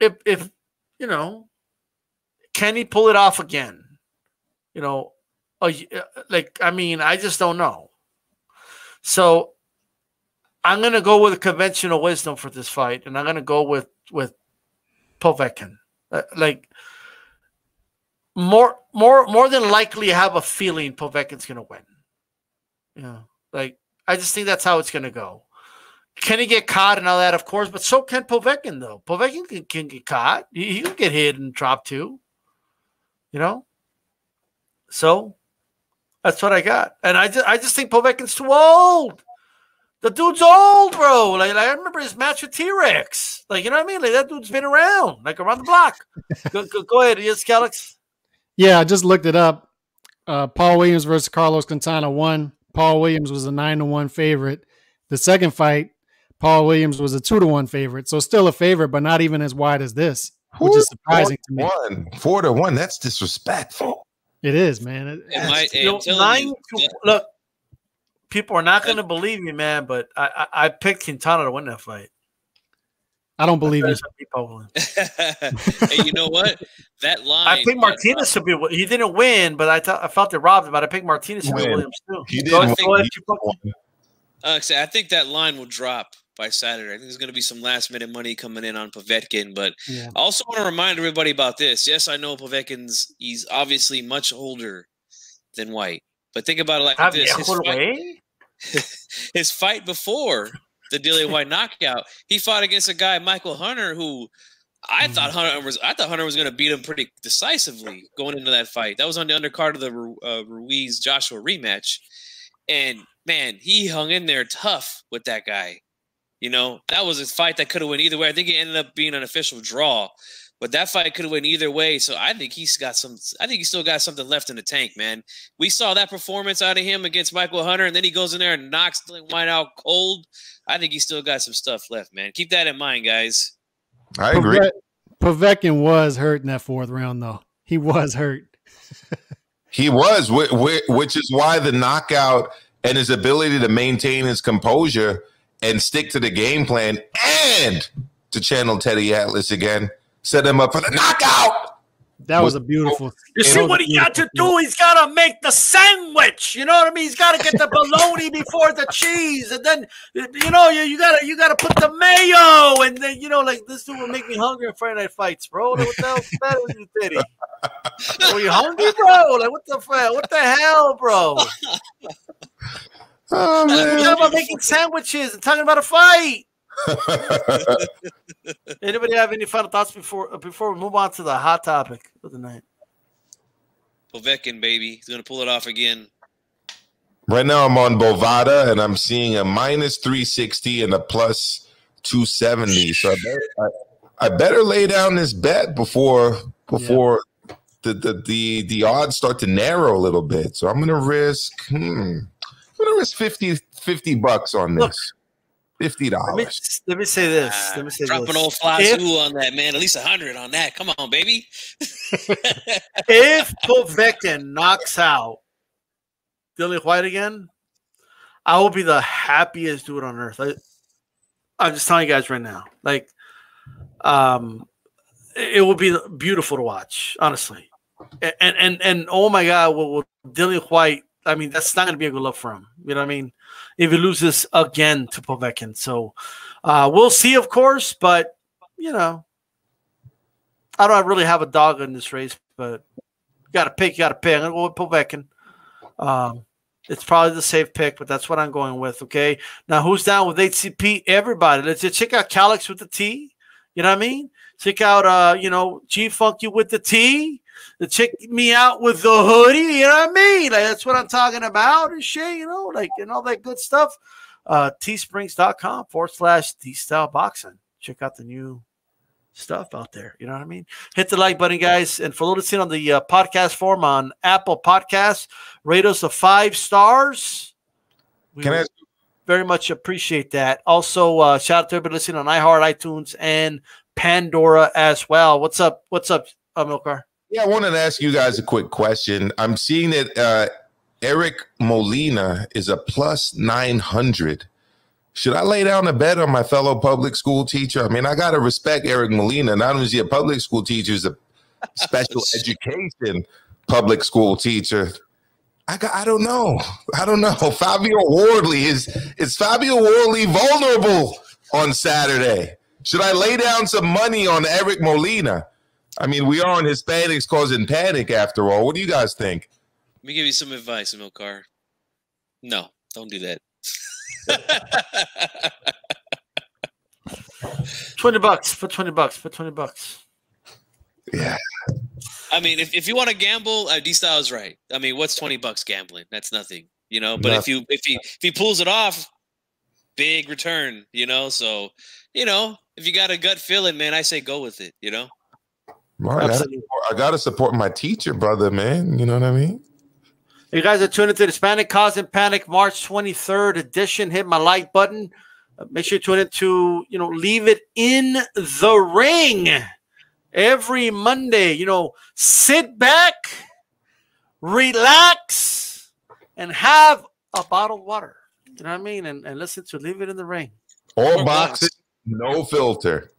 if can he pull it off again? I just don't know. So I'm going to go with conventional wisdom for this fight, and I'm going to go with Povetkin. More than likely, I have a feeling Povetkin's going to win. I just think that's how it's going to go. Can he get caught and all that? Of course, but so can Povetkin, though. Povetkin can get caught. He can get hit and drop too. So that's what I got. And I just think Povetkin's too old. The dude's old, bro. Like I remember his match with T-Rex. Like, you know what I mean? Like that dude's been around, like around the block. Go ahead, yes, Alex. Yeah, I just looked it up. Paul Williams versus Carlos Quintana won. Paul Williams was a 9-1 favorite. The second fight, Paul Williams was a 2-1 favorite. So still a favorite, but not even as wide as this, which is surprising to me. 4-1. That's disrespectful. It is, man. Look, people are not going to believe me, man, but I picked Quintana to win that fight. I don't believe you. Hey, you know what? That line. I picked Martinez to be. He didn't win, but I felt it robbed him. But I picked Martinez to be Williams too. He didn't win. I think that line will drop by Saturday. I think there's going to be some last-minute money coming in on Povetkin. But I also want to remind everybody about this. Yes, I know he's obviously much older than White. But think about it like this. His fight before the Dillian White knockout, he fought against a guy, Michael Hunter, who I thought Hunter was going to beat him pretty decisively going into that fight. That was on the undercard of the Ruiz-Joshua rematch. And, man, he hung in there tough with that guy. That was a fight that could have went either way. I think it ended up being an official draw. But that fight could have went either way. So I think he's still got something left in the tank, man. We saw that performance out of him against Michael Hunter, and then he goes in there and knocks Dillian White out cold. I think he's still got some stuff left, man. Keep that in mind, guys. I agree. Povetkin was hurt in that fourth round, though. He was hurt. He was, which is why the knockout and his ability to maintain his composure and stick to the game plan and to channel Teddy Atlas again set him up for the knockout. That was a beautiful. You see what he got to do? He's got to make the sandwich. You know what I mean? He's got to get the bologna before the cheese, and then you got to put the mayo, and then like this dude will make me hungry in Friday Night Fights, bro. Like, what the hell's that with you, Teddy? Are you hungry, bro? Like what the hell, bro? Oh man! You're talking about making sandwiches and talking about a fight. Anybody have any final thoughts before we move on to the hot topic of the night? Povetkin, baby, he's gonna pull it off again. Right now, I'm on Bovada, and I'm seeing a -360 and a +270. So I better lay down this bet before the odds start to narrow a little bit. So I'm gonna risk. I'm gonna risk $50 on this. Look, $50. Let me say this. Dropping old Flazoo on that, man. At least 100 on that. Come on, baby. If Povetkin knocks out Dillian White again, I will be the happiest dude on earth. I'm just telling you guys right now. Like, it will be beautiful to watch, honestly. And oh my God, with Dillian White, I mean, that's not going to be a good look for him. You know what I mean? If he loses again to Povetkin. So we'll see, of course. But, I don't really have a dog in this race, but you got to pick. I'm going to go with Povetkin. It's probably the safe pick, but that's what I'm going with, okay? Now, who's down with HCP? Everybody. Let's just check out Calix with the T. You know what I mean? Check out, G-Funky with the T. Check me out with the hoodie. You know what I mean? Like, that's what I'm talking about and shit, and all that good stuff. teesprings.com/D-Style Boxing. Check out the new stuff out there. You know what I mean? Hit the like button, guys. And for listening on the podcast form on Apple Podcasts, rate us a 5 stars. We very much appreciate that. Also, shout out to everybody listening on iHeart, iTunes, and Pandora as well. What's up, Milcar? Yeah, I wanted to ask you guys a quick question. I'm seeing that Eric Molina is a plus 900. Should I lay down a bet on my fellow public school teacher? I mean, I got to respect Eric Molina. Not only is he a public school teacher, he's a special education public school teacher. I don't know. Fabio Wardley is Fabio Wardley vulnerable on Saturday? Should I lay down some money on Eric Molina? I mean, we are on Hispanics causing panic after all. What do you guys think? Let me give you some advice, Milcar. No, don't do that. $20. Put $20. Yeah. I mean, if you want to gamble, D-Style is right. I mean, what's $20 gambling? That's nothing, But Nothing. if he pulls it off, big return, So, if you got a gut feeling, man, I say go with it, Right, I got to support my teacher, brother, man. You know what I mean? You guys are tuned into the Hispanic Causing Panic March 23rd edition. Hit my like button. Make sure you tune into, Leave It in the Ring every Monday. Sit back, relax, and have a bottle of water. You know what I mean? And listen to Leave It in the Ring. All boxing, no filter.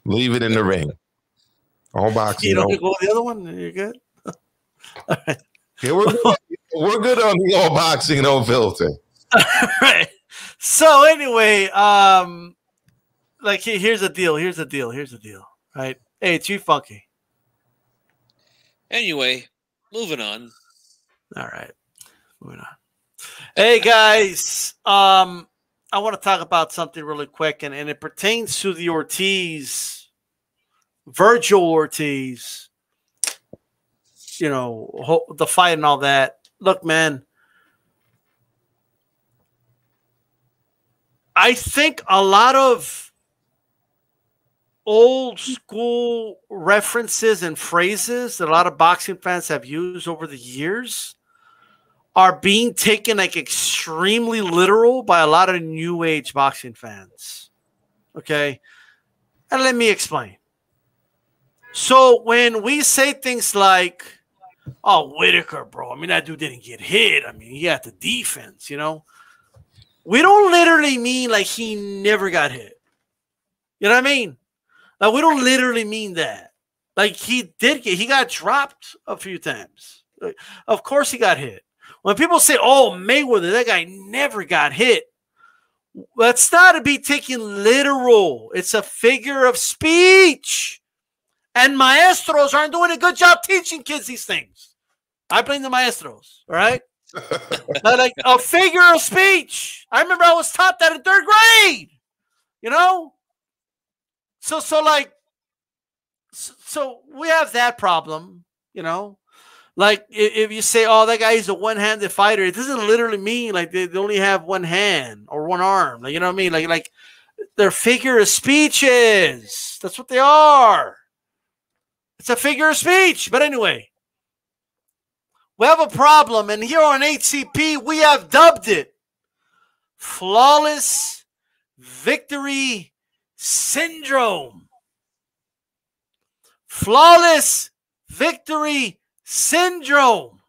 Leave It in the Ring. All boxing. You don't go with the other one? You're good? All right. Yeah, we're good on the all boxing, no filter. All right. So anyway, here's the deal. Right? Hey, it's you, Funky. Anyway, moving on. All right, moving on. Hey guys, I want to talk about something really quick, and it pertains to the Virgil Ortiz. The fight and all that. Look, man, I think a lot of old school references and phrases that a lot of boxing fans have used over the years are being taken extremely literal by a lot of new age boxing fans. Okay? And let me explain. So when we say things like, oh, Whitaker, bro, I mean, that dude didn't get hit. I mean, he had the defense, We don't literally mean he never got hit. You know what I mean? We don't literally mean that. He got dropped a few times. Of course he got hit. When people say, oh, Mayweather, that guy never got hit, that's not to be taken literal. It's a figure of speech. And maestros aren't doing a good job teaching kids these things. I blame the maestros, all right? A figure of speech. I remember I was taught that in 3rd grade, So we have that problem, if you say, oh, that guy is a one-handed fighter, it doesn't literally mean they only have one hand or one arm. You know what I mean? They're figure of speeches. That's what they are. It's a figure of speech. But anyway, we have a problem. And here on HCP, we have dubbed it Flawless Victory Syndrome. Flawless Victory Syndrome.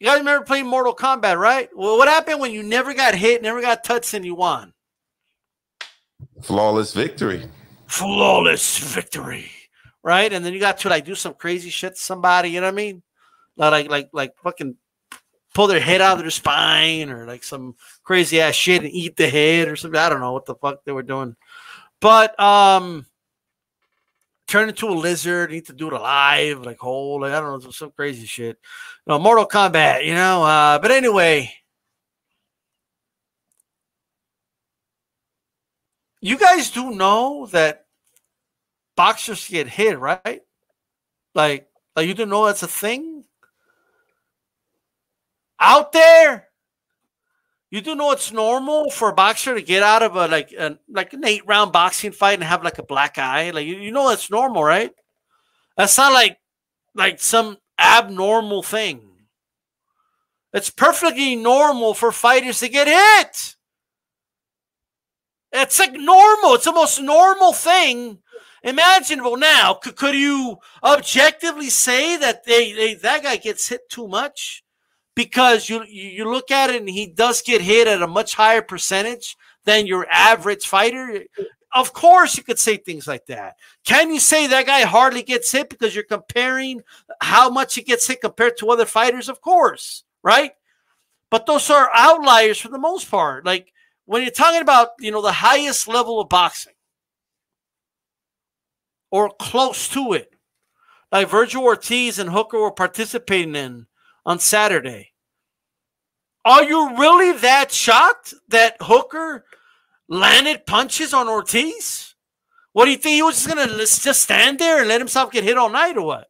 You guys remember playing Mortal Kombat, right? Well, what happened when you never got hit, never got touched, and you won? Flawless victory. Flawless victory. Right? And then you got to do some crazy shit to somebody, you know what I mean? Like fucking pull their head out of their spine or some crazy ass shit and eat the head or something. I don't know what the fuck they were doing. But turn into a lizard. Need to do it alive, like whole. Like, I don't know, some crazy shit. Mortal Kombat, you know. But anyway, you guys do know that boxers get hit, right? Like you do know that's a thing out there. You do know it's normal for a boxer to get out of like an 8-round boxing fight and have like a black eye. Like you know that's normal, right? That's not like some abnormal thing. It's perfectly normal for fighters to get hit. It's like normal. It's the most normal thing imaginable. Now, could you objectively say that that guy gets hit too much? Because you look at it and he does get hit at a much higher percentage than your average fighter. Of course you could say things like that. Can you say that guy hardly gets hit because you're comparing how much he gets hit compared to other fighters? Of course, right? But those are outliers for the most part. Like when you're talking about, the highest level of boxing or close to it, like Virgil Ortiz and Hooker were participating in on Saturday. Are you really that shocked that Hooker landed punches on Ortiz? What do you think? He was just going to just stand there and let himself get hit all night or what?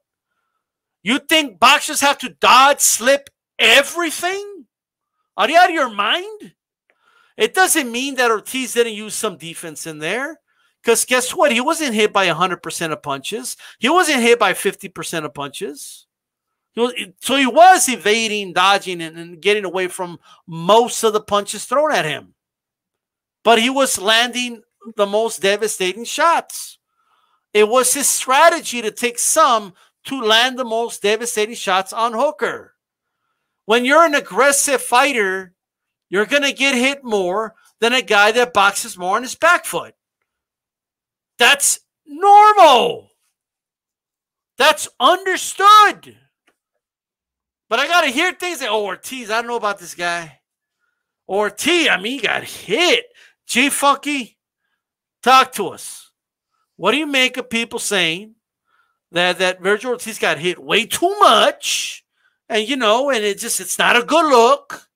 You think boxers have to dodge, slip everything? Are you out of your mind? It doesn't mean that Ortiz didn't use some defense in there. Because guess what? He wasn't hit by 100% of punches. He wasn't hit by 50% of punches. So he was evading, dodging, and getting away from most of the punches thrown at him. But he was landing the most devastating shots. It was his strategy to take some to land the most devastating shots on Hooker. When you're an aggressive fighter, you're going to get hit more than a guy that boxes more on his back foot. That's normal. That's understood. But I got to hear things like, Ortiz, I don't know about this guy. Ortiz, he got hit. G Funky, talk to us. What do you make of people saying that Virgil Ortiz got hit way too much? And, and it's not a good look.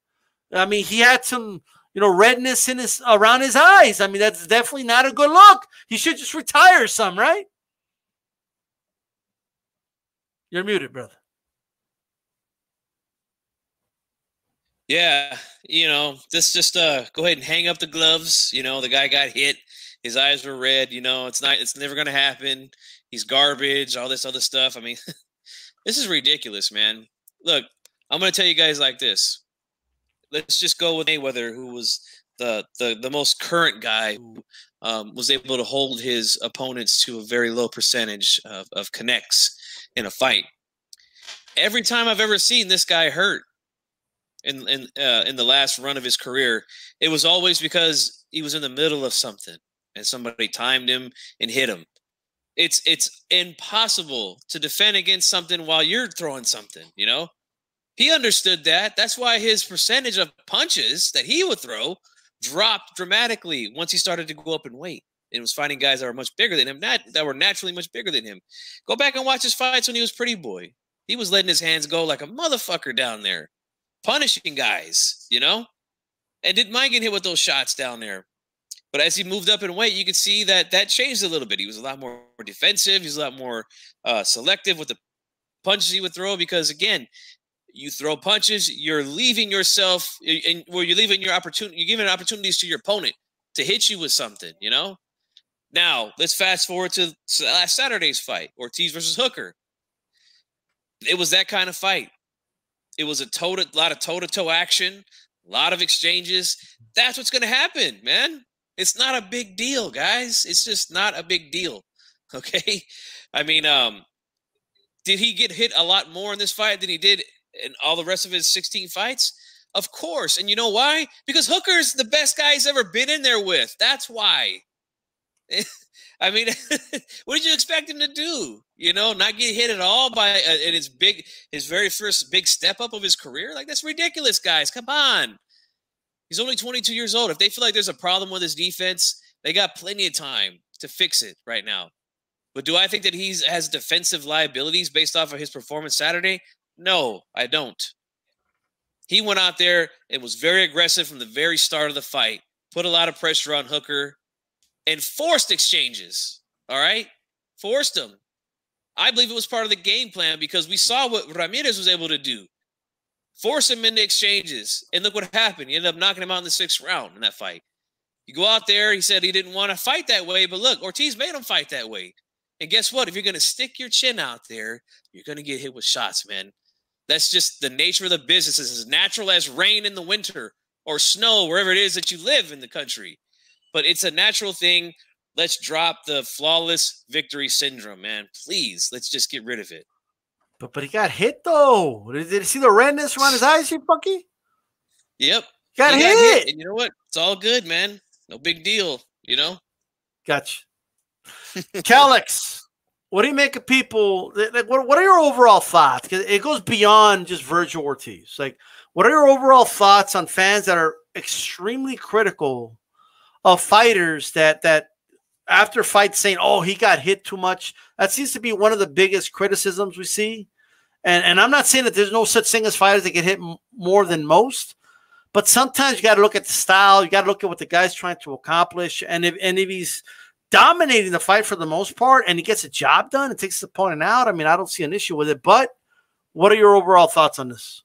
He had some, redness around his eyes. That's definitely not a good look. He should just retire some, right? You're muted, brother. Yeah, just go ahead and hang up the gloves. The guy got hit. His eyes were red. It's never going to happen. He's garbage, all this other stuff. This is ridiculous, man. Look, I'm going to tell you guys like this. Let's just go with Mayweather, who was the most current guy who was able to hold his opponents to a very low percentage of connects in a fight. Every time I've ever seen this guy hurt, in the last run of his career, it was always because he was in the middle of something and somebody timed him and hit him. It's impossible to defend against something while you're throwing something, He understood that. That's why his percentage of punches that he would throw dropped dramatically once he started to go up in weight. And was fighting guys that were much bigger than him, that were naturally much bigger than him. Go back and watch his fights when he was Pretty Boy. He was letting his hands go like a motherfucker down there. Punishing guys, and didn't mind getting hit with those shots down there. But as he moved up in weight, you could see that changed a little bit. He was a lot more defensive. He was a lot more selective with the punches he would throw because, again, you throw punches, you're leaving yourself, and where you're leaving your opportunity, you're giving opportunities to your opponent to hit you with something, Now, let's fast forward to last Saturday's fight, Ortiz versus Hooker. It was that kind of fight. It was a lot of toe-to-toe action, a lot of exchanges. That's what's going to happen, man. It's not a big deal, guys. It's just not a big deal, okay? Did he get hit a lot more in this fight than he did in all the rest of his 16 fights? Of course. And you know why? Because Hooker's the best guy he's ever been in there with. That's why. What did you expect him to do? Not get hit at all by in his very first big step up of his career? Like, that's ridiculous, guys. Come on. He's only 22 years old. If they feel like there's a problem with his defense, they got plenty of time to fix it right now. But do I think that he has defensive liabilities based off of his performance Saturday? No, I don't. He went out there and was very aggressive from the very start of the fight, put a lot of pressure on Hooker, and forced exchanges. All right? Forced them. I believe it was part of the game plan because we saw what Ramirez was able to do. Force him into exchanges. And look what happened. He ended up knocking him out in the 6th round in that fight. You go out there, he said he didn't want to fight that way, but look, Ortiz made him fight that way. And guess what? If you're going to stick your chin out there, you're going to get hit with shots, man. That's just the nature of the business. It's as natural as rain in the winter or snow, wherever it is that you live in the country. But it's a natural thing. Let's drop the flawless victory syndrome, man. Please, let's just get rid of it. But he got hit, though. Did you see the redness around his eyes, you funky? Yep. Got hit. And you know what? It's all good, man. No big deal, you know? Gotcha. Calix, what do you make of people? What are your overall thoughts? Because it goes beyond just Virgil Ortiz. Like, what are your overall thoughts on fans that are extremely critical of fighters that after fights saying, oh, he got hit too much? That seems to be one of the biggest criticisms we see. And I'm not saying that there's no such thing as fighters that get hit more than most, but sometimes you got to look at the style. You got to look at what the guy's trying to accomplish. And if he's dominating the fight for the most part and he gets a job done and takes the opponent out, I mean, I don't see an issue with it. But what are your overall thoughts on this?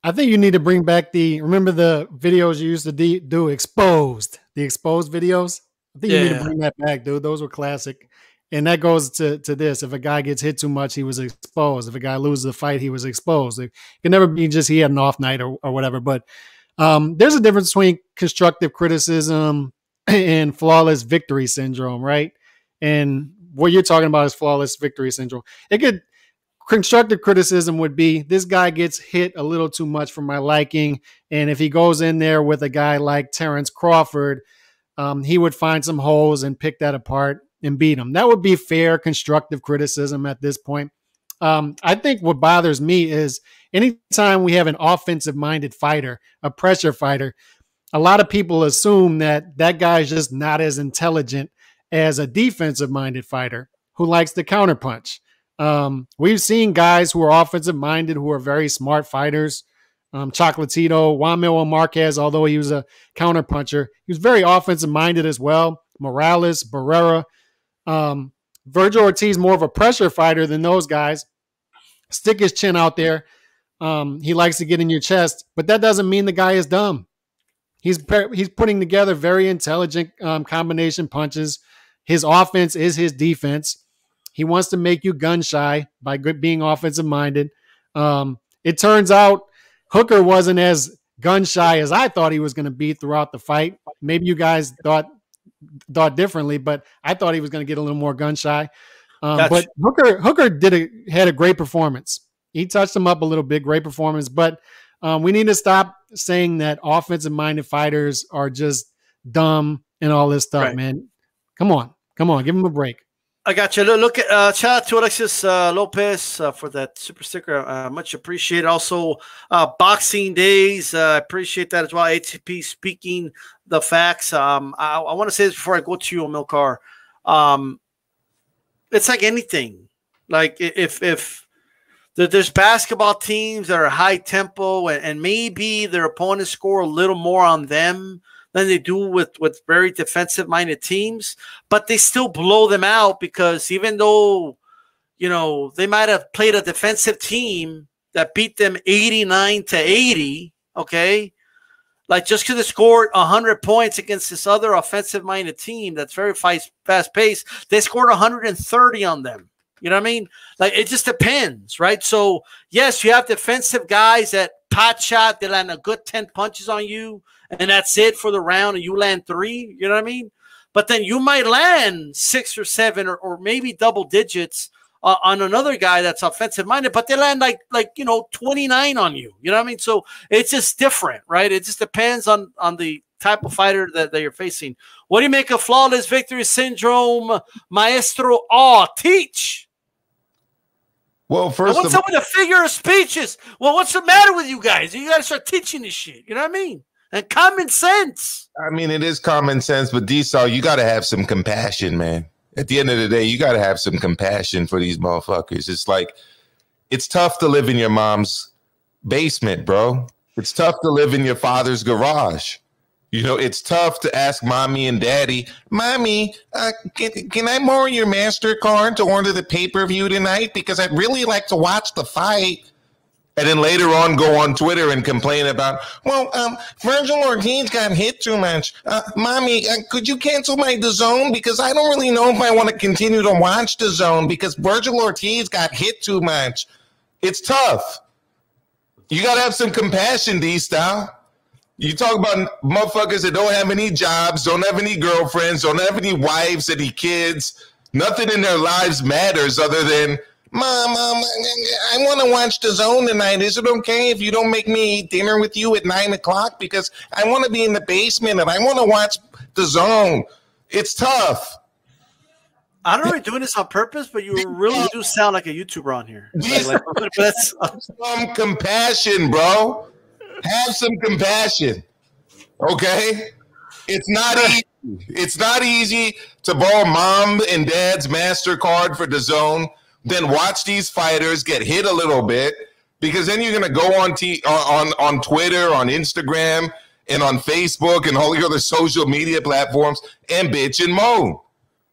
I think you need to bring back remember the videos you used to do the exposed videos? I think you need to bring that back, dude. Those were classic. And that goes to this. If a guy gets hit too much, he was exposed. If a guy loses the fight, he was exposed. It can never be just he had an off night or whatever. But there's a difference between constructive criticism and flawless victory syndrome, right? And what you're talking about is flawless victory syndrome. Constructive criticism would be this guy gets hit a little too much for my liking. And if he goes in there with a guy like Terrence Crawford, he would find some holes and pick that apart and beat him. That would be fair, constructive criticism at this point. I think what bothers me is anytime we have an offensive-minded fighter, a pressure fighter, a lot of people assume that guy is just not as intelligent as a defensive-minded fighter who likes to counterpunch. We've seen guys who are offensive-minded who are very smart fighters. Chocolatito, Juan Manuel Marquez, although he was a counterpuncher, he was very offensive-minded as well. Morales, Barrera. Virgil Ortiz, more of a pressure fighter than those guys. Stick his chin out there. He likes to get in your chest, but that doesn't mean the guy is dumb. He's putting together very intelligent combination punches. His offense is his defense. He wants to make you gun shy by being offensive minded. It turns out Hooker wasn't as gun shy as I thought he was going to be throughout the fight. Maybe you guys thought differently, but I thought he was going to get a little more gun shy. But Hooker had a great performance. He touched him up a little bit, great performance. But we need to stop saying that offensive-minded fighters are just dumb and all this stuff, right, man. Come on, give him a break. I got you. Look at shout out to Alexis Lopez for that super sticker. Much appreciated. Also, Boxing Days. Appreciate that as well. HCP speaking the facts. I want to say this before I go to you, Milcar. It's like anything. Like if there's basketball teams that are high tempo and maybe their opponents score a little more on them than they do with very defensive-minded teams, but they still blow them out because even though, you know, they might have played a defensive team that beat them 89-80, okay? Like just because they scored 100 points against this other offensive-minded team that's very fast-paced, they scored 130 on them. You know what I mean? Like it just depends, right? So, yes, you have defensive guys that pot shot, they land a good 10 punches on you, and that's it for the round, and you land 3, you know what I mean? But then you might land 6 or 7 or maybe double digits on another guy that's offensive-minded, but they land like 29 on you, you know what I mean? So it's just different, right? It just depends on the type of fighter that you're facing. What do you make of flawless victory syndrome, Maestro? Teach. Well, first, what's up with the figure of speeches? Well, what's the matter with you guys? You got to start teaching this shit. You know what I mean? And common sense. I mean, it is common sense, but D-Saw, you got to have some compassion, man. at the end of the day, you got to have some compassion for these motherfuckers. It's like, it's tough to live in your mom's basement, bro. It's tough to live in your father's garage. You know, it's tough to ask mommy and daddy, Mommy, can I borrow your MasterCard to order the pay-per-view tonight? Because I'd really like to watch the fight. And then later on go on Twitter and complain about, Virgil Ortiz got hit too much. Mommy, could you cancel my DAZN? Because I don't really know if I want to continue to watch DAZN because Virgil Ortiz got hit too much. It's tough. You got to have some compassion, D-Style. You talk about motherfuckers that don't have any jobs, don't have any girlfriends, don't have any wives, any kids. Nothing in their lives matters other than, Mom, I want to watch DAZN tonight. Is it okay if you don't make me eat dinner with you at 9 o'clock? Because I want to be in the basement and I want to watch DAZN. It's tough. I don't know if you're doing this on purpose, but you really do sound like a YouTuber on here. Some compassion, bro. Have some compassion, okay? It's not easy. It's not easy to borrow mom and dad's MasterCard for DAZN, then watch these fighters get hit a little bit, because then you're gonna go on Twitter, on Instagram, and on Facebook, and all the other social media platforms, and bitch and moan.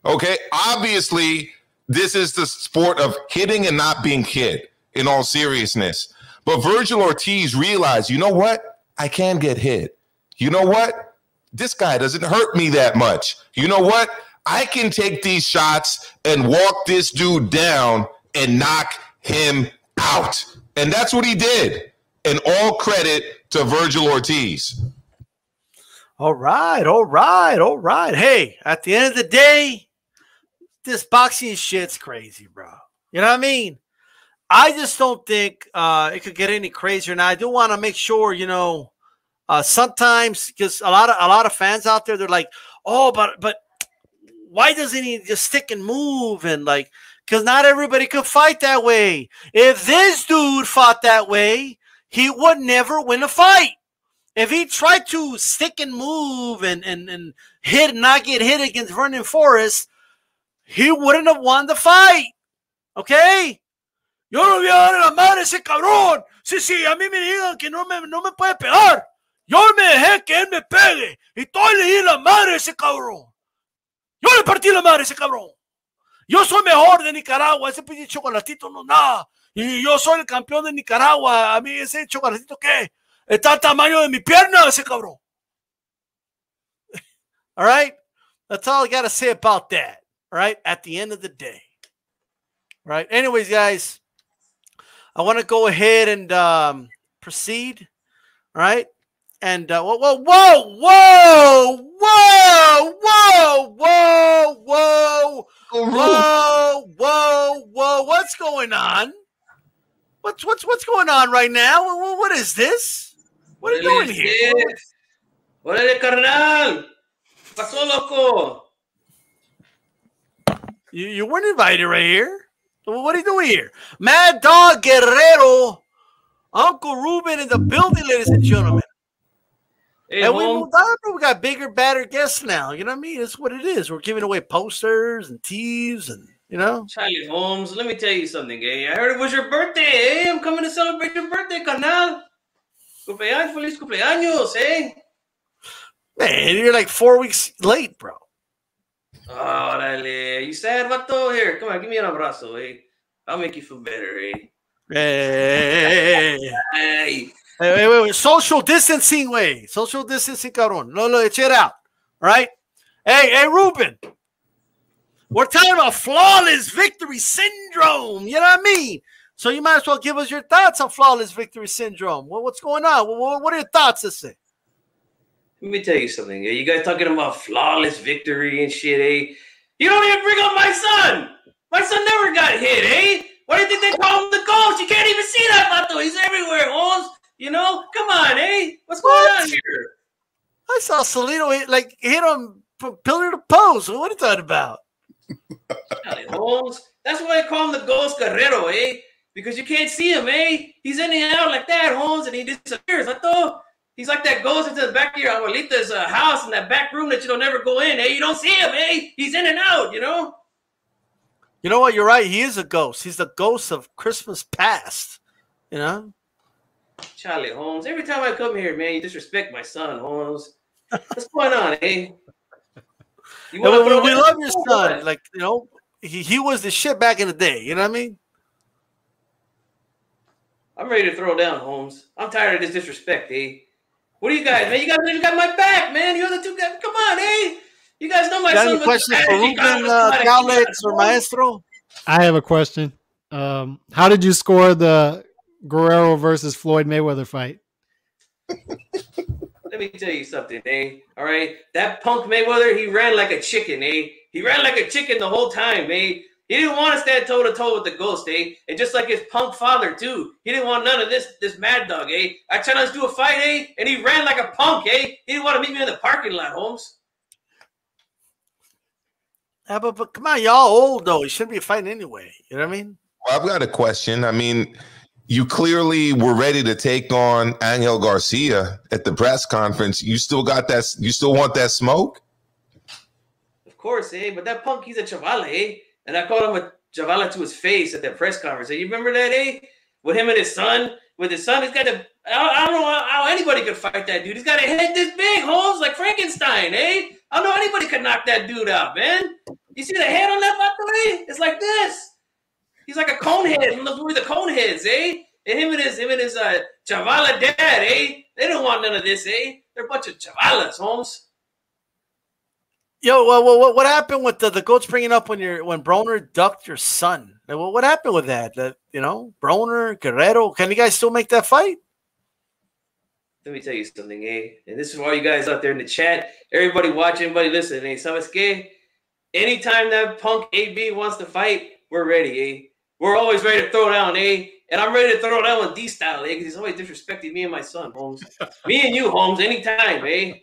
Okay, obviously, this is the sport of hitting and not being hit. In all seriousness. But Virgil Ortiz realized, you know what? I can get hit. You know what? This guy doesn't hurt me that much. You know what? I can take these shots and walk this dude down and knock him out. And that's what he did. And all credit to Virgil Ortiz. All right. Hey, at the end of the day, this boxing shit's crazy, bro. You know what I mean? I just don't think it could get any crazier. Now, I do want to make sure, you know, sometimes, because a lot of fans out there, they're like, oh, but why doesn't he just stick and move? And like, because not everybody could fight that way. If this dude fought that way, he would never win a fight. If he tried to stick and move and hit and not get hit against Vernon Forrest, he wouldn't have won the fight. Okay? Yo no voy a dar la madre a ese cabrón. Sí, a mí me digan que no me puede pegar. Yo me dejé que él me pegue. Y todo le di la madre a ese cabrón. Yo le partí la madre a ese cabrón. Yo soy mejor de Nicaragua. Ese pinche chocolatito no nada. Y yo soy el campeón de Nicaragua. A mí ese chocolatito, ¿qué? Está al tamaño de mi pierna ese cabrón. All right? That's all I got to say about that. All right? At the end of the day. All right? Anyways, guys. I want to go ahead and proceed, all right? And whoa! What's going on? What's going on right now? What is this? What are you doing here? Órale, carnal. Pasó, loco. You weren't invited right here. What are you doing here? Mad Dog Guerrero, Uncle Ruben in the building, ladies and gentlemen. Hey, and we got bigger, badder guests now. You know what I mean? It's what it is. We're giving away posters and tees and, you know. Charlie Holmes, let me tell you something, eh? I heard it was your birthday, eh? I'm coming to celebrate your birthday, carnal. Cumpleaños, feliz cumpleaños, eh? Man, you're like 4 weeks late, bro. Órale, you sad, vato? Here, come on, give me an abrazo, eh? I'll make you feel better, eh? Hey. Wait. Social distancing, way. Social distancing, cabrón. No, eche it out. All right? Hey, Ruben. We're talking about flawless victory syndrome. You know what I mean? So you might as well give us your thoughts on flawless victory syndrome. What's going on? What are your thoughts, this thing? Let me tell you something. You guys talking about flawless victory and shit, eh? You don't even bring up my son. My son never got hit, eh? Why do you think they call him the ghost? You can't even see that, vato. He's everywhere, Holmes. You know? Come on, eh? What's going on here? I saw Salino hit him from pillar to post. What are you talking about? Holmes. That's why they call him the Ghost Guerrero, eh? Because you can't see him, eh? He's in and out like that, Holmes, and he disappears. Vato. He's like that ghost into the back of your abuelita's house in that back room that you don't ever go in, eh? You don't see him, eh? He's in and out, you know? You know what? You're right. He is a ghost. He's the ghost of Christmas past. You know? Charlie Holmes. Every time I come here, man, you disrespect my son, Holmes. What's going on, eh? We love your son. Like, you know, he was the shit back in the day. You know what I mean? I'm ready to throw down, Holmes. I'm tired of this disrespect, eh? What do you guys, man? You guys got my back, man. You're the two guys. Come on, eh? You guys know my son. Any questions for Ruben, Alex, or Maestro? I have a question. How did you score the Guerrero versus Floyd Mayweather fight? Let me tell you something, eh? All right? That punk Mayweather, he ran like a chicken, eh? He ran like a chicken the whole time, eh? He didn't want to stand toe-to-toe with the ghost, eh? And just like his punk father, too. He didn't want none of this mad dog, eh? I tried to do a fight, eh? And he ran like a punk, eh? He didn't want to meet me in the parking lot, Holmes. Yeah, but come on, y'all old, though. You shouldn't be fighting anyway. You know what I mean? Well, I've got a question. I mean, you clearly were ready to take on Angel Garcia at the press conference. You still got that? You still want that smoke? Of course, eh? But that punk, he's a chavala, eh? And I called him a chavala to his face at that press conference. You remember that, eh? With him and his son. With his son, he's got a... I don't know how anybody could fight that dude. He's got a head this big, Holmes, like Frankenstein, eh? I don't know anybody could knock that dude out, man. You see the head on that fucker, eh? It's like this. He's like a cone head from the movie The Coneheads, eh? And him and his chavala dad, eh? They don't want none of this, eh? They're a bunch of chavalas, Holmes. Yo, what happened with the goats bringing up when Broner ducked your son? What happened with that? You know, Broner, Guerrero, can you guys still make that fight? Let me tell you something, eh? And this is for all you guys out there in the chat, everybody watching, everybody listening, eh? ¿Sabes qué? Anytime that punk AB wants to fight, we're ready, eh? We're always ready to throw down, eh? And I'm ready to throw down with D-style, eh? Because he's always disrespecting me and my son, Holmes. Me and you, Holmes, anytime, eh?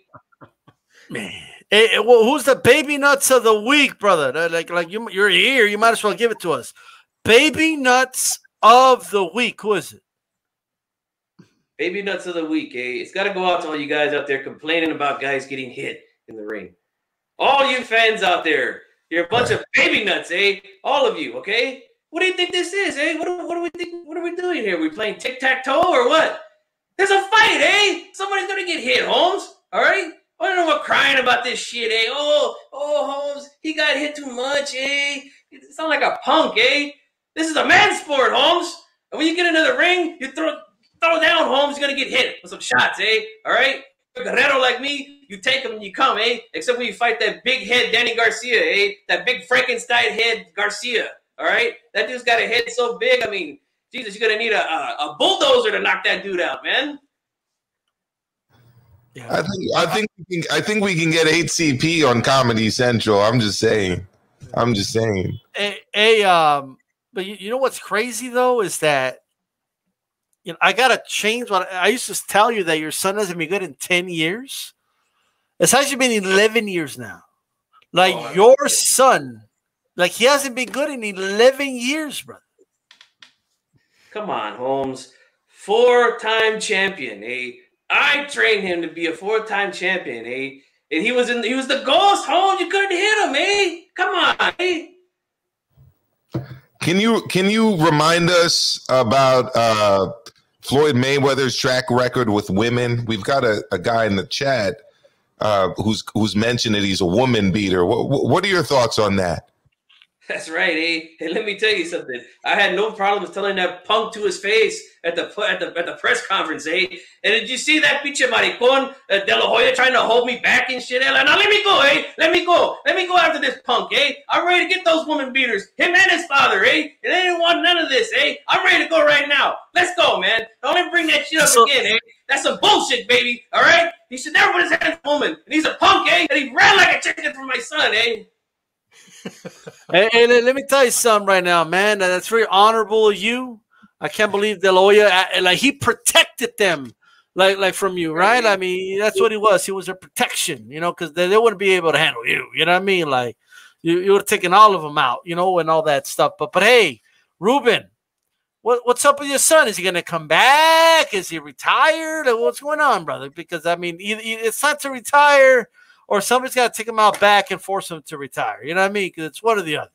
Man. Hey, well, who's the baby nuts of the week, brother? Like you're here, you might as well give it to us. Baby nuts of the week. Who is it? Baby nuts of the week, eh? It's got to go out to all you guys out there complaining about guys getting hit in the ring. All you fans out there, you're a bunch of baby nuts, eh? All of you, okay? What do you think this is, eh? What do we think? What are we doing here? We playing tic-tac-toe or what? There's a fight, eh? Somebody's gonna get hit, Holmes. All right? I don't know what crying about this shit, eh? Oh, Holmes, he got hit too much, eh? You sound like a punk, eh? This is a man's sport, Holmes. And when you get into the ring, you throw down, Holmes. You're gonna get hit with some shots, eh? All right? Guerrero like me, you take him and you come, eh? Except when you fight that big head Danny Garcia, eh? That big Frankenstein head Garcia, all right? That dude's got a head so big, I mean, Jesus, you're gonna need a bulldozer to knock that dude out, man. Yeah. I think we can get HCP on Comedy Central. I'm just saying. But you know what's crazy though is that I gotta change what I used to tell you that your son hasn't been good in 10 years. It's actually been 11 years now. Like your son, like he hasn't been good in 11 years, brother. Come on, Holmes. 4-time champion, eh? I trained him to be a 4-time champion, eh? And he was the ghost, Holmes. You couldn't hit him, eh? Come on, eh? Can you remind us about Floyd Mayweather's track record with women? We've got a guy in the chat who's mentioned that he's a woman beater. What are your thoughts on that? That's right, eh? Hey, let me tell you something. I had no problems telling that punk to his face at the press conference, eh? And did you see that pinche maricon De La Hoya trying to hold me back and shit? Like, now let me go, eh? Let me go after this punk, eh? I'm ready to get those woman beaters, him and his father, eh? And they didn't want none of this, eh? I'm ready to go right now. Let's go, man. Don't ever bring that shit up again, eh? That's some bullshit, baby. All right? He should never put his hands on a woman. And he's a punk, eh? And he ran like a chicken for my son, eh? Hey, let me tell you something right now, man. That's very honorable of you. I can't believe De La Hoya, like he protected them, like from you, right? I mean, that's what he was. He was their protection, because they wouldn't be able to handle you. You know what I mean? Like you would have taken all of them out, and all that stuff. But hey, Ruben, what's up with your son? Is he gonna come back? Is he retired? What's going on, brother? Because I mean, it's not to retire. Or somebody's got to take him out back and force him to retire. You know what I mean? Because it's one or the other.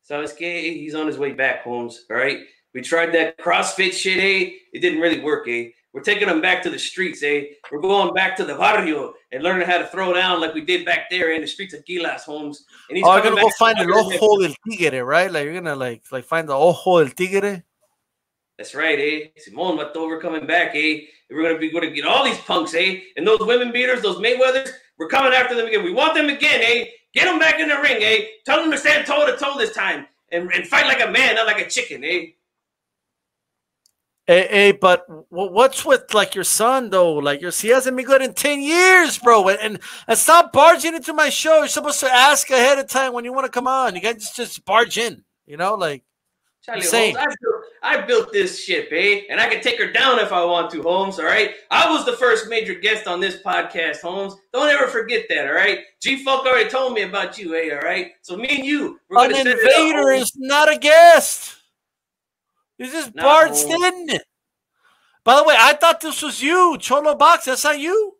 Sabes que? He's on his way back, Holmes. All right. We tried that CrossFit shit, It didn't really work, We're taking him back to the streets, We're going back to the barrio and learning how to throw down like we did back there in the streets of Gilas, Holmes. And he's gonna go find el ojo del tigre, right? Like you're gonna like find the ojo del tigre. That's right, Simon Mato, we're coming back, We're gonna get all these punks, And those women beaters, those Mayweathers, we're coming after them again. We want them again, Get them back in the ring, Tell them to stand toe to toe this time and fight like a man, not like a chicken, Hey, but what's with like your son though? Like he hasn't been good in 10 years, bro. And stop barging into my show. You're supposed to ask ahead of time when you want to come on. You can't just barge in, like. Charlie Holmes, I built this ship, and I can take her down if I want to, Holmes. All right, I was the first major guest on this podcast, Holmes. Don't ever forget that. All right, G-Funk already told me about you, All right, so me and you, we're an invader is not a guest. You just barged in. By the way, I thought this was you, Cholo Box. That's not you.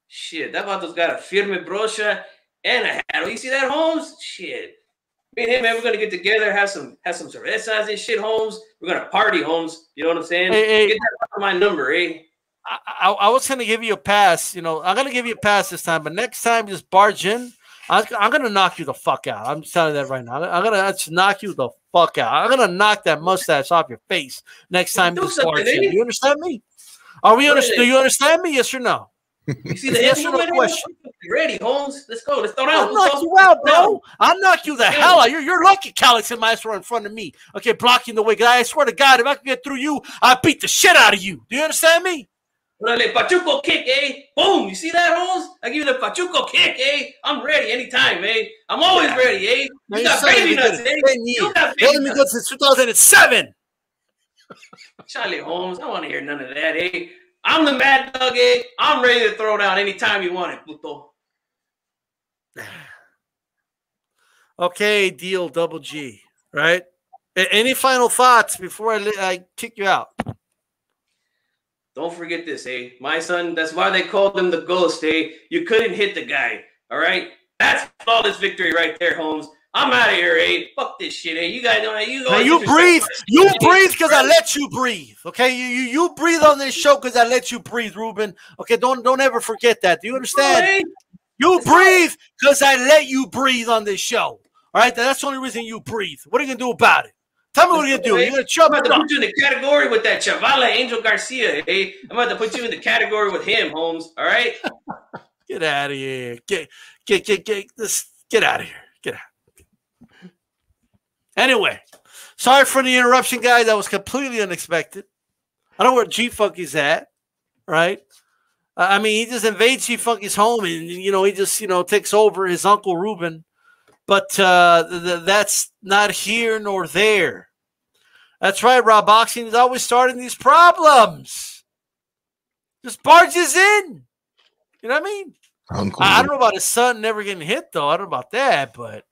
Shit, that vato's got a firme brocha and a hat. You see that, Holmes? Shit. Me and him, man, we're gonna get together, have some cervezas and shit, Holmes. We're gonna party, Holmes. You know what I'm saying? Hey, get that my number, I was gonna give you a pass. I'm gonna give you a pass this time, but next time, just barge in. I'm gonna knock you the fuck out. I'm telling you that right now. I'm gonna just knock you the fuck out. I'm gonna knock that mustache off your face next time you just barge in. You understand me? Do you understand me? Yes or no? You see the yes or no question? Ready, Holmes? Let's go. Let's throw down. I'll knock you out, bro. I'll knock you the hell out. You're lucky Calix and Maestro in front of me. Okay, blocking the way. I swear to God, if I can get through you, I'll beat the shit out of you. Do you understand me? Pachuco kick, Boom. You see that, Holmes? I give you the Pachuco kick, I'm ready anytime, I'm always ready, You got baby nuts, You got baby nuts since 2007. Charlie Holmes, I don't want to hear none of that, I'm the Mad Dog, I'm ready to throw down anytime you want it, Pluto. Okay, deal, Double G, right? Any final thoughts before I kick you out? Don't forget this, My son, that's why they called him the Ghost, You couldn't hit the guy, all right? That's flawless victory right there, Holmes. I'm out of here, Fuck this shit, You guys know how you go. Now you breathe. You breathe because I let you breathe. Okay, you breathe on this show because I let you breathe, Ruben. Okay, don't ever forget that. Do you understand? You breathe because I let you breathe on this show. All right, that's the only reason you breathe. What are you gonna do about it? Tell me what you're gonna do. You're gonna chop I'm about to put you in the category with that Chavala Angel Garcia, I'm about to put you in the category with him, Holmes. All right. Get out of here. Get out of here. Get out. Anyway, sorry for the interruption, guys. That was completely unexpected. I don't know where G-Funky's at, right? I mean, he just invades G-Funky's home and, he just, takes over his Uncle Ruben. But that's not here nor there. That's right, Rob Boxing is always starting these problems. Just barges in. You know what I mean? Uncle I don't know about his son never getting hit, though. I don't know about that, but...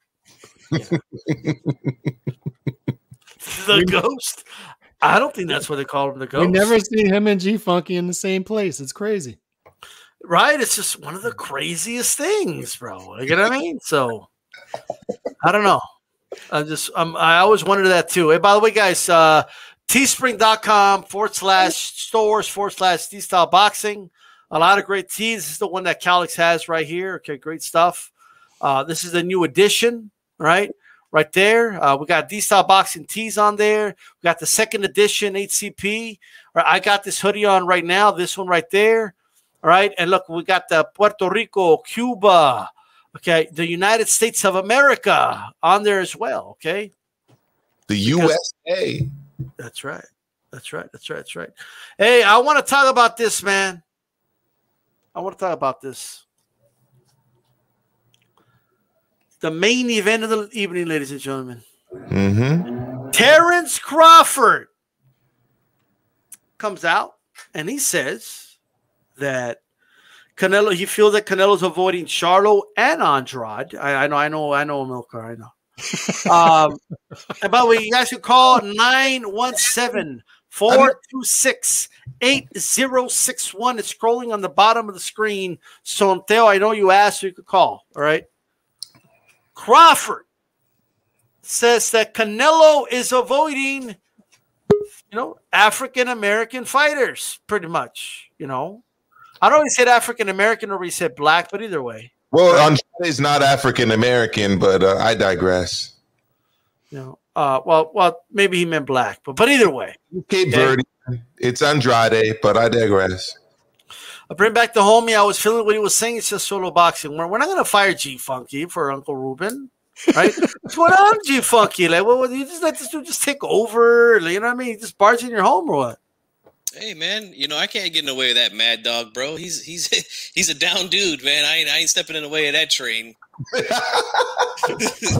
The Ghost? I don't think that's what they call him, the Ghost. We never see him and G-Funky in the same place. It's crazy. Right? It's just one of the craziest things, bro. You know what I mean? So, I don't know. I always wondered that too. Hey, by the way, guys, teespring.com/stores/D-Style Boxing. A lot of great tees. This is the one that Calix has right here. Okay, great stuff. This is the new edition, right? Right there. We got D-Style Boxing tees on there. We got the second edition HCP. I got this hoodie on right now. This one right there. All right. And look, we got the Puerto Rico, Cuba, okay, the United States of America on there as well. Okay. The USA. That's right. Hey, I want to talk about this, man. The main event of the evening, ladies and gentlemen. Mm-hmm. Terrence Crawford comes out and he says that he feels that Canelo's avoiding Charlo and Andrade. I know, Milker, I know. And by the way, you guys can call 917-426-8061. It's scrolling on the bottom of the screen. So, Theo, I know you asked, so you could call. All right. Crawford says that Canelo is avoiding, African American fighters, pretty much. I don't know if he said African American or he said black, but either way. Well, Andrade's not African American, but I digress. Well, maybe he meant black, but either way. Cape Verde, it's Andrade, but I digress. I bring back the homie. I was feeling what he was saying. It's just solo boxing. We're not going to fire G Funky for Uncle Ruben, right? What's going on, G Funky? Like, what? You just let this dude just take over? You know what I mean? He just barge in your home or what? Hey man, I can't get in the way of that Mad Dog, bro. He's a down dude, man. I ain't stepping in the way of that train.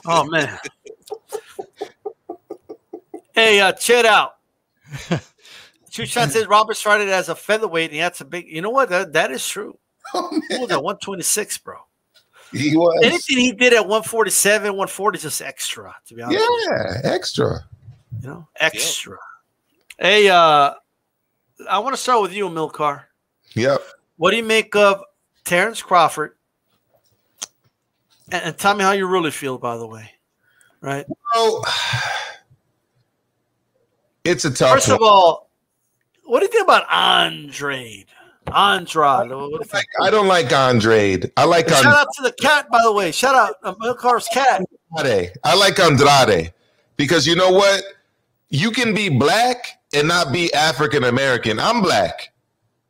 Oh man. Hey, check out. Two Shots says Robert started as a featherweight and he had some big. You know what? That is true. He was at 126, bro. He was. Anything he did at 147, 140 is just extra, to be honest. Yeah, extra. Extra. Yep. Hey, I want to start with you, Milcar. Yep. What do you make of Terrence Crawford? And tell me how you really feel, by the way. Right? Well, it's a tough First of all, what do you think about Andrade? Andrade. I don't like Andrade. I like Shout out to the cat, by the way. Shout out Milcar's cat. I like Andrade because you know what? You can be black and not be African American. I'm black.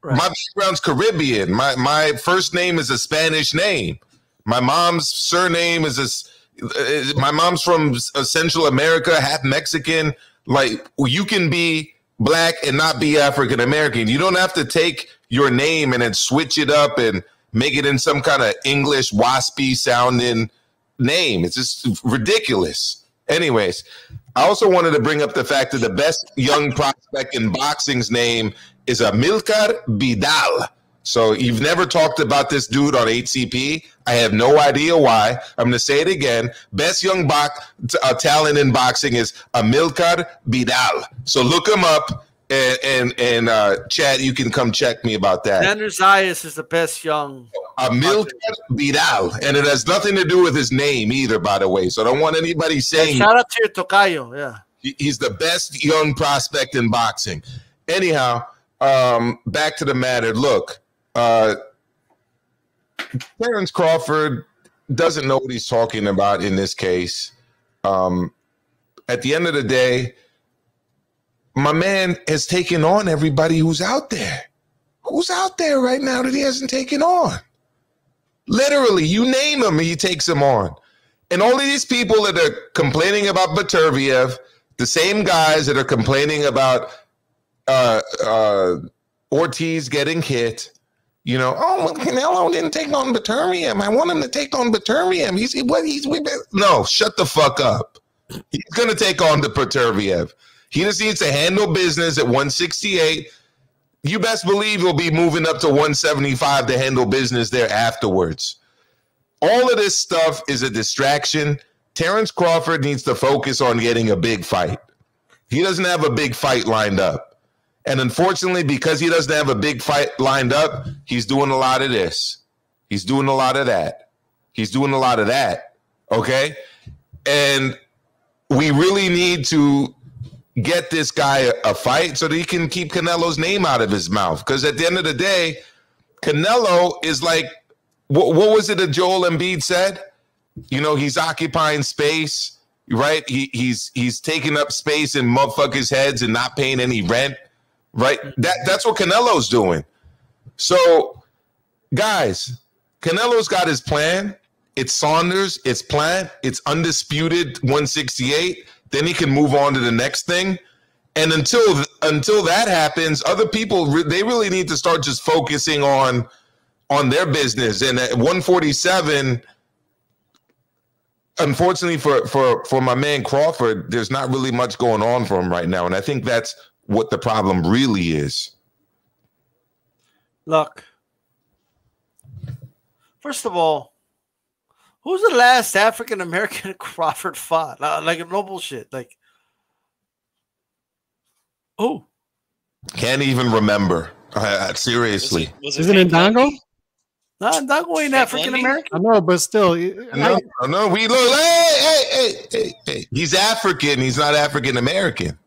Right. My background's Caribbean. My first name is a Spanish name. My mom's surname is my mom's from Central America, half Mexican. Like, you can be black and not be African American. You don't have to take your name and then switch it up and make it in some kind of English waspy sounding name. It's just ridiculous. Anyways, I also wanted to bring up the fact that the best young prospect in boxing's name is Amilcar Vidal. So you've never talked about this dude on HCP. I have no idea why. I'm going to say it again. Best young talent in boxing is Amilcar Vidal. So look him up and Chad, you can come check me about that. Xander Zayas is the best young. Amilcar Vidal. And it has nothing to do with his name either, by the way. So I don't want anybody saying. Shout out to your Tocayo. Yeah. He's the best young prospect in boxing. Anyhow, back to the matter. Look. Terrence Crawford doesn't know what he's talking about in this case. At the end of the day, my man has taken on everybody who's out there. Who's out there right now that he hasn't taken on? Literally, you name him, he takes them on. And all of these people that are complaining about Baturviev, the same guys that are complaining about Ortiz getting hit, Canelo didn't take on Baturviev. I want him to take on Baturviev. No, shut the fuck up. He's going to take on the Baturviev. He just needs to handle business at 168. You best believe he'll be moving up to 175 to handle business there afterwards. All of this stuff is a distraction. Terrence Crawford needs to focus on getting a big fight. He doesn't have a big fight lined up. And unfortunately, because he doesn't have a big fight lined up, he's doing a lot of this. He's doing a lot of that. He's doing a lot of that. Okay? And we really need to get this guy a fight so that he can keep Canelo's name out of his mouth. Because at the end of the day, Canelo is like, what was it that Joel Embiid said? He's occupying space, right? He's taking up space in motherfuckers' heads and not paying any rent. Right? That's what Canelo's doing. So, guys, Canelo's got his plan. It's Saunders. It's Plant. It's undisputed 168. Then he can move on to the next thing. And until that happens, other people, they really need to start just focusing on their business. And at 147, unfortunately for my man Crawford, there's not really much going on for him right now. And I think that's what the problem really is. Look, first of all, who's the last African American Crawford fought? Like, no bullshit. Like, can't even remember. Seriously, is it Ndongo? Not going African American. I know, but still, no. We look. Hey. He's African. He's not African American.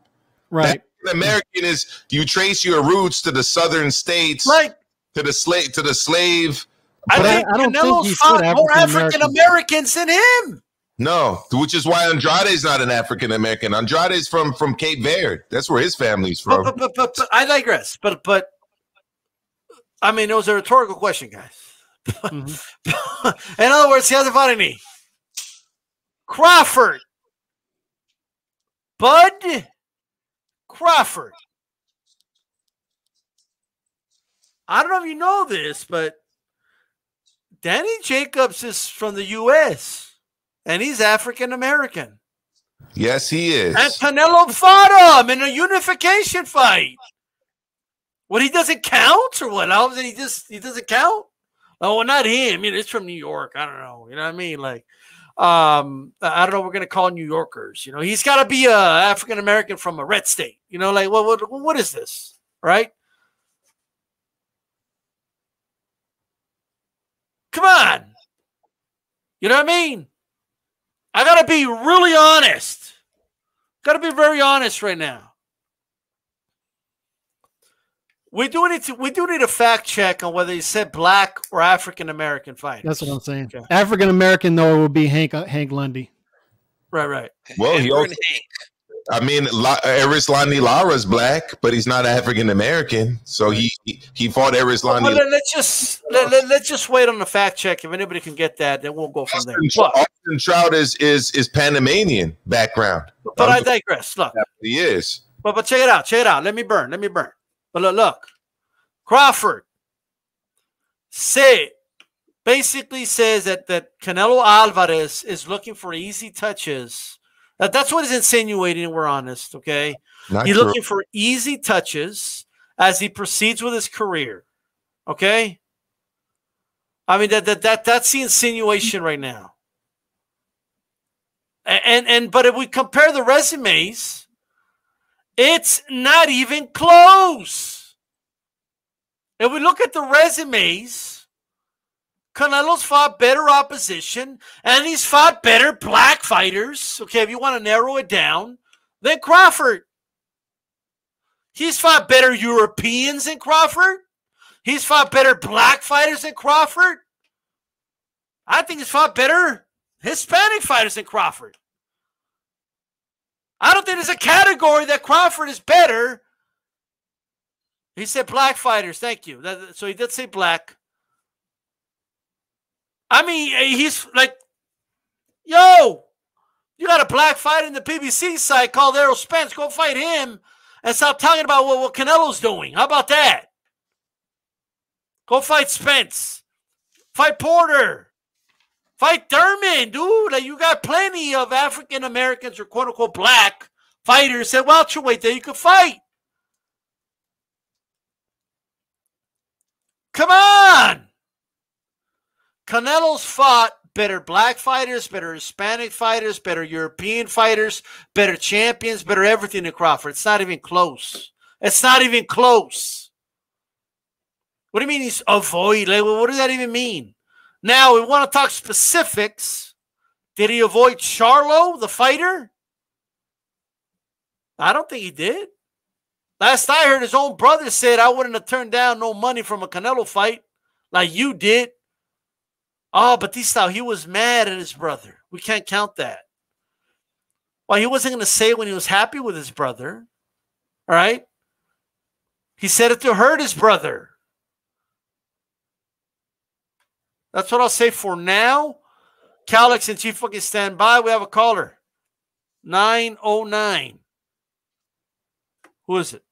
Right. American is you trace your roots to the southern states, like to the slave. I think Canelo's fought more African Americans than him. No, which is why Andrade's not an African American. Andrade's from Cape Verde. That's where his family's from. But I digress. But I mean, it was a rhetorical question, guys. In other words, he hasn't fought any. Crawford. Bud Crawford. I don't know if you know this, but Danny Jacobs is from the U.S., and he's African American. Yes, he is. And Canelo fought him in a unification fight. What, he doesn't count or what? All of a sudden he doesn't count? Oh, well, not him. I mean, it's from New York. I don't know. You know what I mean? Like, I don't know what we're going to call New Yorkers. You know, he's got to be a African American from a red state. You know, like, what is this? Right? Come on. You know what I mean? I got to be really honest. Got to be very honest right now. We do need a fact check on whether he said black or African American fighter. That's what I'm saying. Okay. African American, though, it would be Hank Lundy. Right. Well, he also, I mean, Erislandy Lara's black, but he's not African American, so he fought Erislandy. Well, let's just wait on the fact check. If anybody can get that, then we'll go from there. Austin Trout is Panamanian background, but I digress. Look, he is. But check it out. Check it out. Let me burn. But look, Crawford basically says that Canelo Alvarez is looking for easy touches. That's what he's insinuating. We're honest, okay? He's looking for easy touches as he proceeds with his career, okay? I mean that's the insinuation right now. But if we compare the resumes, it's not even close. If we look at the resumes, Canelo's fought better opposition, and he's fought better black fighters, okay, if you want to narrow it down, than Crawford. He's fought better Europeans than Crawford. He's fought better black fighters than Crawford. I think he's fought better Hispanic fighters than Crawford. I don't think there's a category that Crawford is better. He said black fighters. Thank you. So he did say black. I mean, he's like, yo, you got a black fighter in the PBC side called Errol Spence. Go fight him and stop talking about what Canelo's doing. How about that? Go fight Spence. Fight Porter. Fight Thurman, dude. Like, you got plenty of African Americans or quote unquote black fighters at welterweight that you could fight. Come on. Canelo's fought better black fighters, better Hispanic fighters, better European fighters, better champions, better everything than Crawford. It's not even close. It's not even close. What do you mean he's avoid? Like, what does that even mean? Now, we want to talk specifics. Did he avoid Charlo, the fighter? I don't think he did. Last I heard, his own brother said, I wouldn't have turned down no money from a Canelo fight like you did. Oh, Batista, he was mad at his brother. We can't count that. Well, he wasn't going to say it when he was happy with his brother. All right? He said it to hurt his brother. That's what I'll say for now. Calix, since you fucking stand by, we have a caller. 909. Who is it?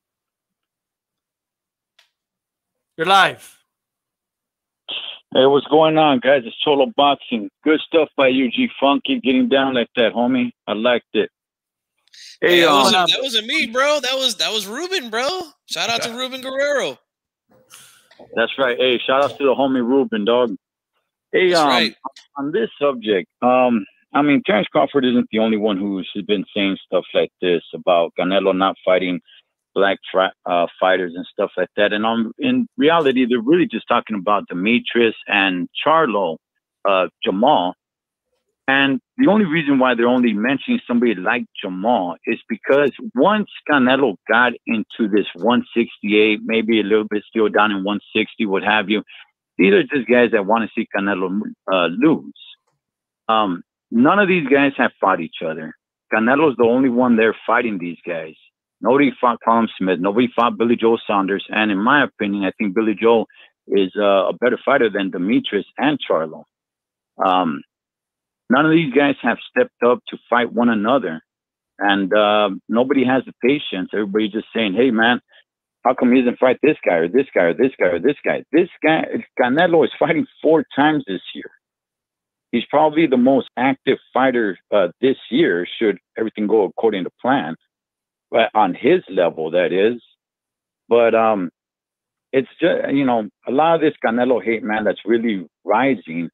You're live. Hey, what's going on, guys? It's Charlo Boxing. Good stuff by you, G Funky, getting down like that, homie. I liked it. Hey, that wasn't me, bro. That was Ruben, bro. Shout out to Ruben Guerrero. That's right. Hey, shout out to the homie Ruben, dog. Hey, right. On this subject, I mean, Terrence Crawford isn't the only one who's been saying stuff like this about Canelo not fighting black fighters and stuff like that. And in reality, they're really just talking about Demetrius and Charlo, Jamal. And the only reason why they're only mentioning somebody like Jamal is because once Canelo got into this 168, maybe a little bit still down in 160, what have you, these are just guys that want to see Canelo lose. None of these guys have fought each other. Canelo's the only one there fighting these guys. Nobody fought Colin Smith. Nobody fought Billy Joe Saunders. And in my opinion, I think Billy Joe is a better fighter than Demetrius and Charlo. None of these guys have stepped up to fight one another. And nobody has the patience. Everybody's just saying, hey, man, how come he doesn't fight this guy or this guy or this guy or this guy? This guy, Canelo, is fighting 4 times this year. He's probably the most active fighter this year, should everything go according to plan. But on his level, that is. But it's just, you know, a lot of this Canelo hate, man, that's really rising.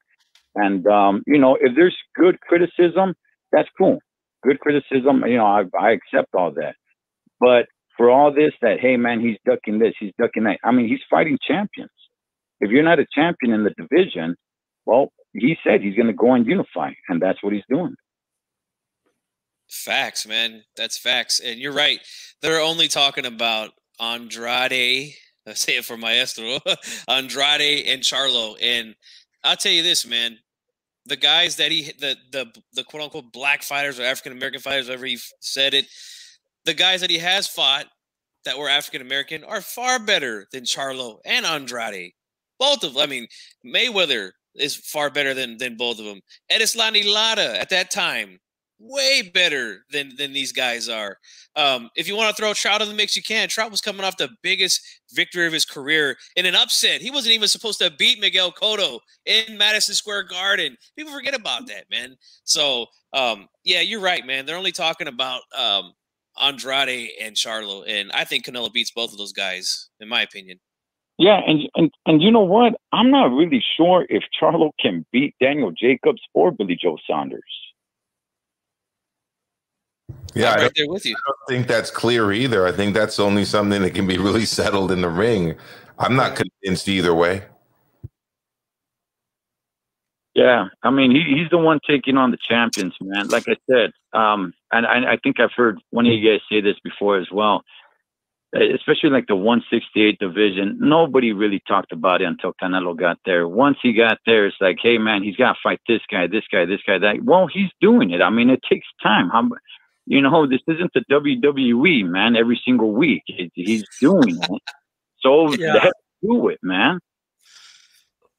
And, you know, if there's good criticism, that's cool. Good criticism, you know, I accept all that. But for all this that, hey, man, he's ducking this, he's ducking that. I mean, he's fighting champions. If you're not a champion in the division, well, he said he's going to go and unify, and that's what he's doing. Facts, man. That's facts. And you're right. They're only talking about Andrade. I say it for Maestro. Andrade and Charlo. And I'll tell you this, man. The guys that the quote unquote black fighters or African American fighters, whatever he said it, the guys that he has fought that were African American are far better than Charlo and Andrade. Both of them. I mean, Mayweather is far better than both of them. Edislani Lara at that time, way better than these guys are. If you want to throw Trout in the mix, you can. Trout was coming off the biggest victory of his career in an upset. He wasn't even supposed to beat Miguel Cotto in Madison Square Garden. People forget about that, man. So, yeah, you're right, man. They're only talking about Andrade and Charlo, and I think Canelo beats both of those guys, in my opinion. Yeah, and you know what? I'm not really sure if Charlo can beat Daniel Jacobs or Billy Joe Saunders. Yeah, I'm right there with you. I don't think that's clear either. I think that's only something that can be really settled in the ring. I'm not convinced either way. Yeah, I mean, he's the one taking on the champions, man. Like I said, and I think I've heard one of you guys say this before as well. Especially like the 168 division, nobody really talked about it until Canelo got there. Once he got there, it's like, hey, man, he's got to fight this guy, this guy, this guy, that. Well, he's doing it. I mean, it takes time. You know, this isn't the WWE, man, every single week. He's doing it. So let's do it, man.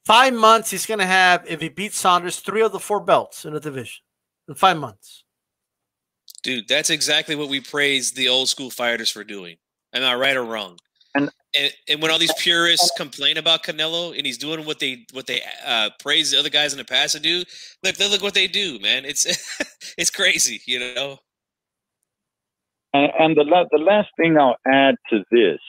5 months, he's going to have, if he beats Saunders, 3 of the 4 belts in the division in 5 months. Dude, that's exactly what we praise the old school fighters for doing. Am I right or wrong? And when all these purists complain about Canelo and he's doing what they praise the other guys in the past to do, look what they do, man. It's it's crazy, you know. And the last thing I'll add to this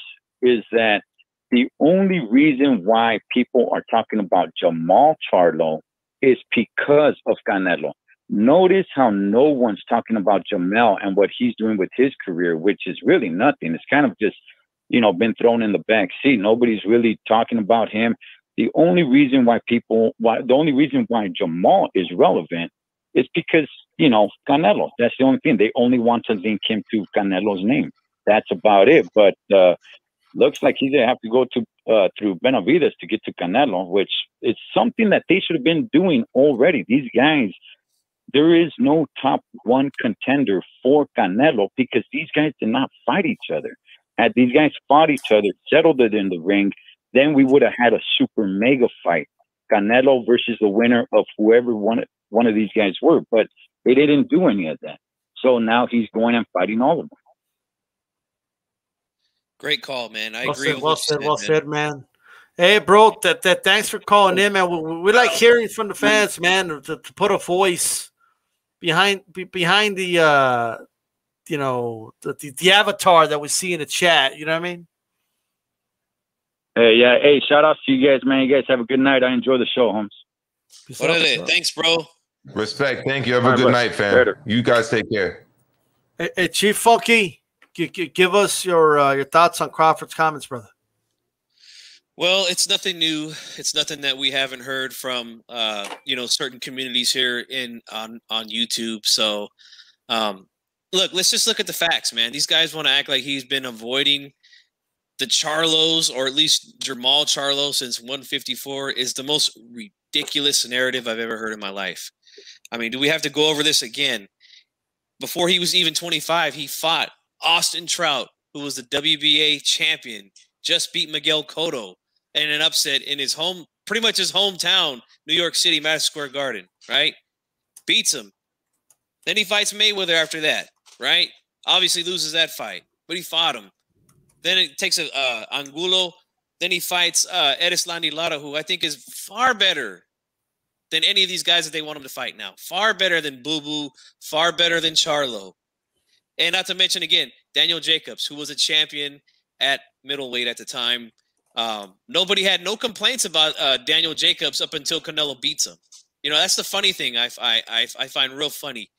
is that the only reason why people are talking about Jamal Charlo is because of Canelo. Notice how no one's talking about Jamal and what he's doing with his career, which is really nothing. It's kind of just, you know, been thrown in the back seat. Nobody's really talking about him. The only reason why Jamal is relevant is because, you know, Canelo. That's the only thing. They only want to link him to Canelo's name. That's about it. But looks like he's gonna have to go to through Benavides to get to Canelo, which is something that they should have been doing already. These guys. There is no top 1 contender for Canelo because these guys did not fight each other. Had these guys fought each other, settled it in the ring, then we would have had a super mega fight. Canelo versus the winner of whoever one of these guys were. But they didn't do any of that. So now he's going and fighting all of them. Great call, man. I well agree. Said, well said, man. Hey, bro, thanks for calling in, man. We like hearing from the fans, man, to put a voice behind the you know, the avatar that we see in the chat. You know what I mean? Hey, yeah. Hey, shout out to you guys, man. You guys have a good night. I enjoy the show, Holmes. What is it? Thanks, bro. Respect. Thank you. Have a good night, fam. You guys take care. Hey, Chief Funky. Give us your thoughts on Crawford's comments, brother. Well, it's nothing new. It's nothing that we haven't heard from certain communities here on YouTube. So, look, let's just look at the facts, man. These guys want to act like he's been avoiding the Charlos, or at least Jamal Charlo, since 154 is the most ridiculous narrative I've ever heard in my life. I mean, do we have to go over this again? Before he was even 25, he fought Austin Trout, who was the WBA champion, just beat Miguel Cotto in an upset in his home, pretty much his hometown, New York City, Madison Square Garden, right? Beats him. Then he fights Mayweather after that, right? Obviously loses that fight, but he fought him. Then it takes Angulo. Then he fights Erislandy Lara, who I think is far better than any of these guys that they want him to fight now. Far better than Boo Boo, far better than Charlo. And not to mention, again, Daniel Jacobs, who was a champion at middleweight at the time. Nobody had no complaints about Daniel Jacobs up until Canelo beats him. You know, that's the funny thing I find real funny,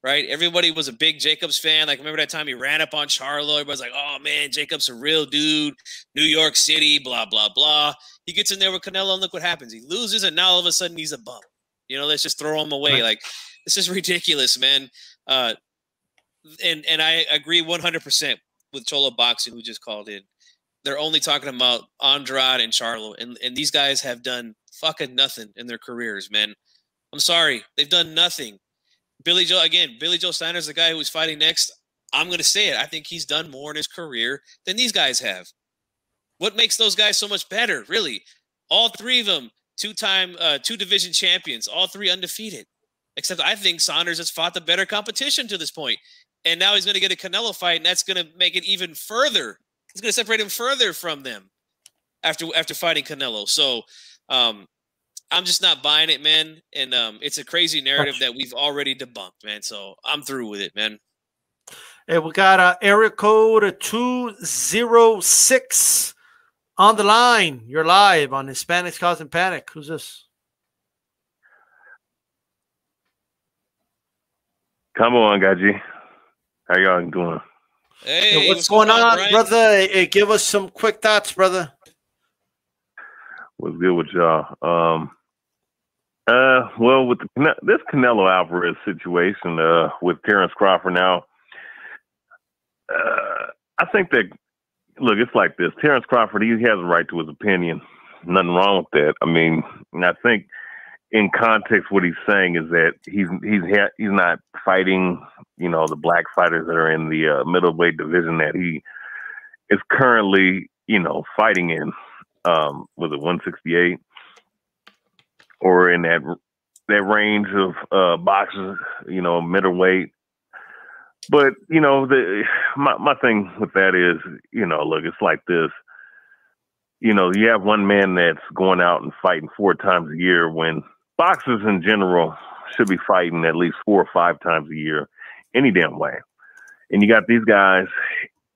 right? Everybody was a big Jacobs fan. Like, remember that time he ran up on Charlo? Everybody's like, oh, man, Jacobs a real dude, New York City, blah, blah, blah. He gets in there with Canelo, and look what happens. He loses, and now all of a sudden he's a bum. You know, let's just throw him away. Like, this is ridiculous, man. And I agree 100% with Cholo Boxing, who just called in. They're only talking about Andrade and Charlo, and these guys have done fucking nothing in their careers, man. I'm sorry. They've done nothing. Billy Joe Steiner's the guy who's fighting next. I'm going to say it. I think he's done more in his career than these guys have. What makes those guys so much better, really? All three of them, two division champions, all three undefeated. Except I think Saunders has fought the better competition to this point. And now he's going to get a Canelo fight, and that's going to make it even further. It's going to separate him further from them after fighting Canelo. So I'm just not buying it, man. And it's a crazy narrative that we've already debunked, man. So I'm through with it, man. Hey, we got area code 206 on the line. You're live on Hispanics Causing Panic. Who's this? Come on, Gaji. How y'all doing? Hey, what's going on, brother? Hey, give us some quick thoughts, brother. What's good with y'all? Well, with this Canelo Alvarez situation with Terrence Crawford now, I think that, look, it's like this. Terrence Crawford, he has a right to his opinion. Nothing wrong with that. I mean, and I think in context, what he's saying is that he's not fighting, you know, the black fighters that are in the middleweight division that he is currently, you know, fighting in. Was it 168 or in that range of boxers, you know, middleweight? But you know, my thing with that is, you know, look, it's like this. You know, you have one man that's going out and fighting 4 times a year when boxers in general should be fighting at least 4 or 5 times a year, any damn way. And you got these guys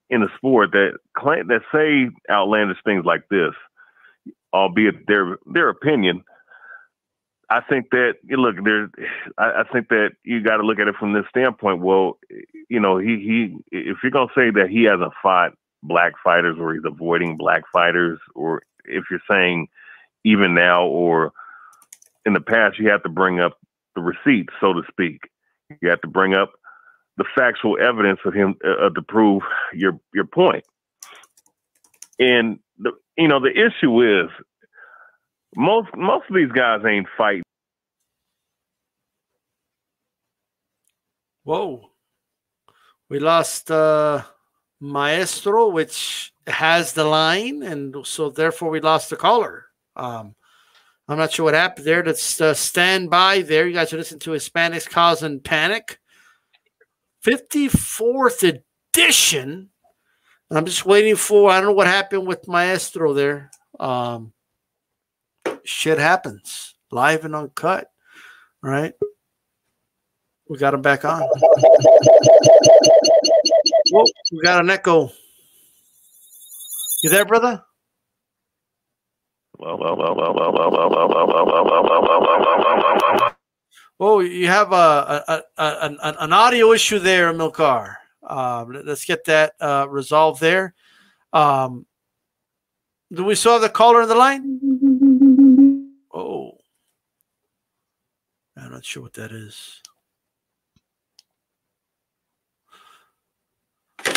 in the sport that say outlandish things like this, albeit their opinion. I think that I think that you got to look at it from this standpoint. Well, you know, if you're gonna say that he hasn't fought black fighters or he's avoiding black fighters, or if you're saying even now or in the past, you have to bring up the receipts, so to speak. You have to bring up the factual evidence of him to prove your point. And the issue is most of these guys ain't fighting. Whoa, we lost Maestro, which has the line, and so therefore we lost the caller. I'm not sure what happened there. Let's stand by there. You guys are listening to Hispanics Causing Panic, 54th edition. I'm just waiting for, I don't know what happened with Maestro there. Shit happens. Live and uncut. All right. We got him back on. Whoa, we got an echo. You there, brother? Well. Oh, you have an audio issue there, Milcar. Let's get that resolved there. Do we still have the caller on the line? Oh, I'm not sure what that is.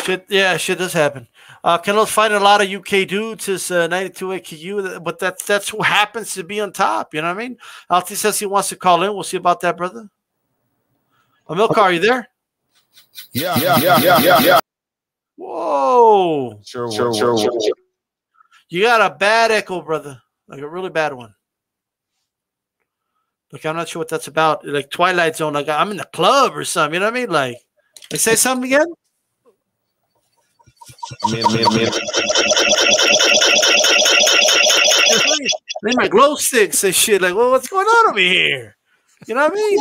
Shit does happen. Canelo's fighting a lot of UK dudes. His 92 AKU, but that's who happens to be on top. You know what I mean? Alti says he wants to call in. We'll see about that, brother. Amilcar, are you there? Yeah. Whoa. Sure. You got a bad echo, brother. Like a really bad one. Like, I'm not sure what that's about. Like Twilight Zone. Like I'm in the club or something. You know what I mean? Like say something again. Leave my glow sticks and shit. Like, well, what's going on over here? You know what I mean?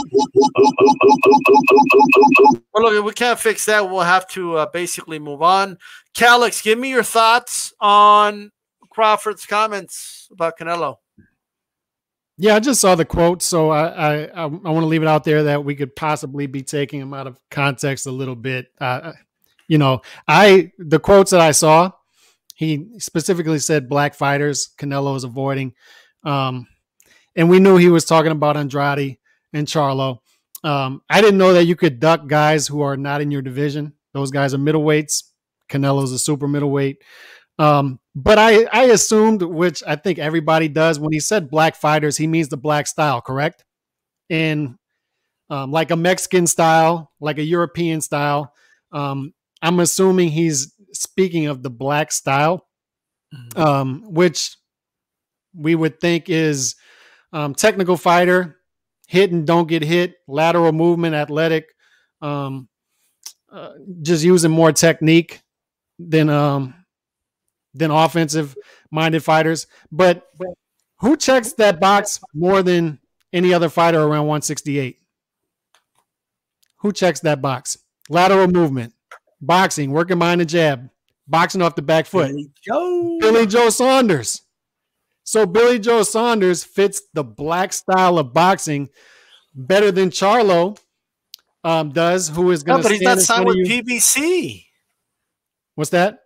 Well, look, we can't fix that. We'll have to basically move on. Calix, give me your thoughts on Crawford's comments about Canelo. Yeah, I just saw the quote, so I want to leave it out there that we could possibly be taking him out of context a little bit. The quotes that I saw, he specifically said black fighters Canelo is avoiding. And we knew he was talking about Andrade and Charlo. I didn't know that you could duck guys who are not in your division. Those guys are middleweights. Canelo's a super middleweight. But I assumed, which I think everybody does, when he said black fighters, he means the black style, correct? And like a Mexican style, like a European style. I'm assuming he's speaking of the black style, which we would think is technical fighter, hit and don't get hit, lateral movement, athletic, just using more technique than offensive-minded fighters. But who checks that box more than any other fighter around 168? Who checks that box? Lateral movement. Boxing, working behind the jab, boxing off the back foot. Billy Joe Saunders. So Billy Joe Saunders fits the black style of boxing better than Charlo does, who is going to. But he's not signed with PBC. What's that?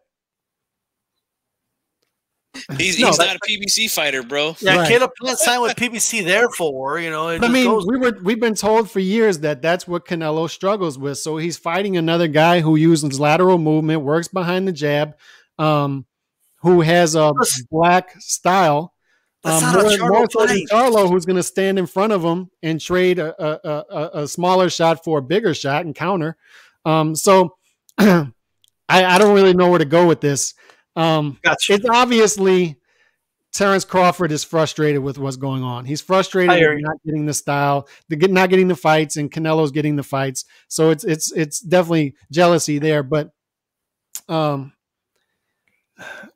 He's not a PBC fighter, bro. Yeah, right. Caleb Plant signed with PBC. Therefore, we've been told for years that that's what Canelo struggles with. So he's fighting another guy who uses lateral movement, works behind the jab, who has a black style. More so than Charlo, who's going to stand in front of him and trade a smaller shot for a bigger shot and counter. So I don't really know where to go with this. Gotcha. It's obviously Terrence Crawford is frustrated with what's going on. He's frustrated with not getting the style, not getting the fights, and Canelo's getting the fights. So it's definitely jealousy there. But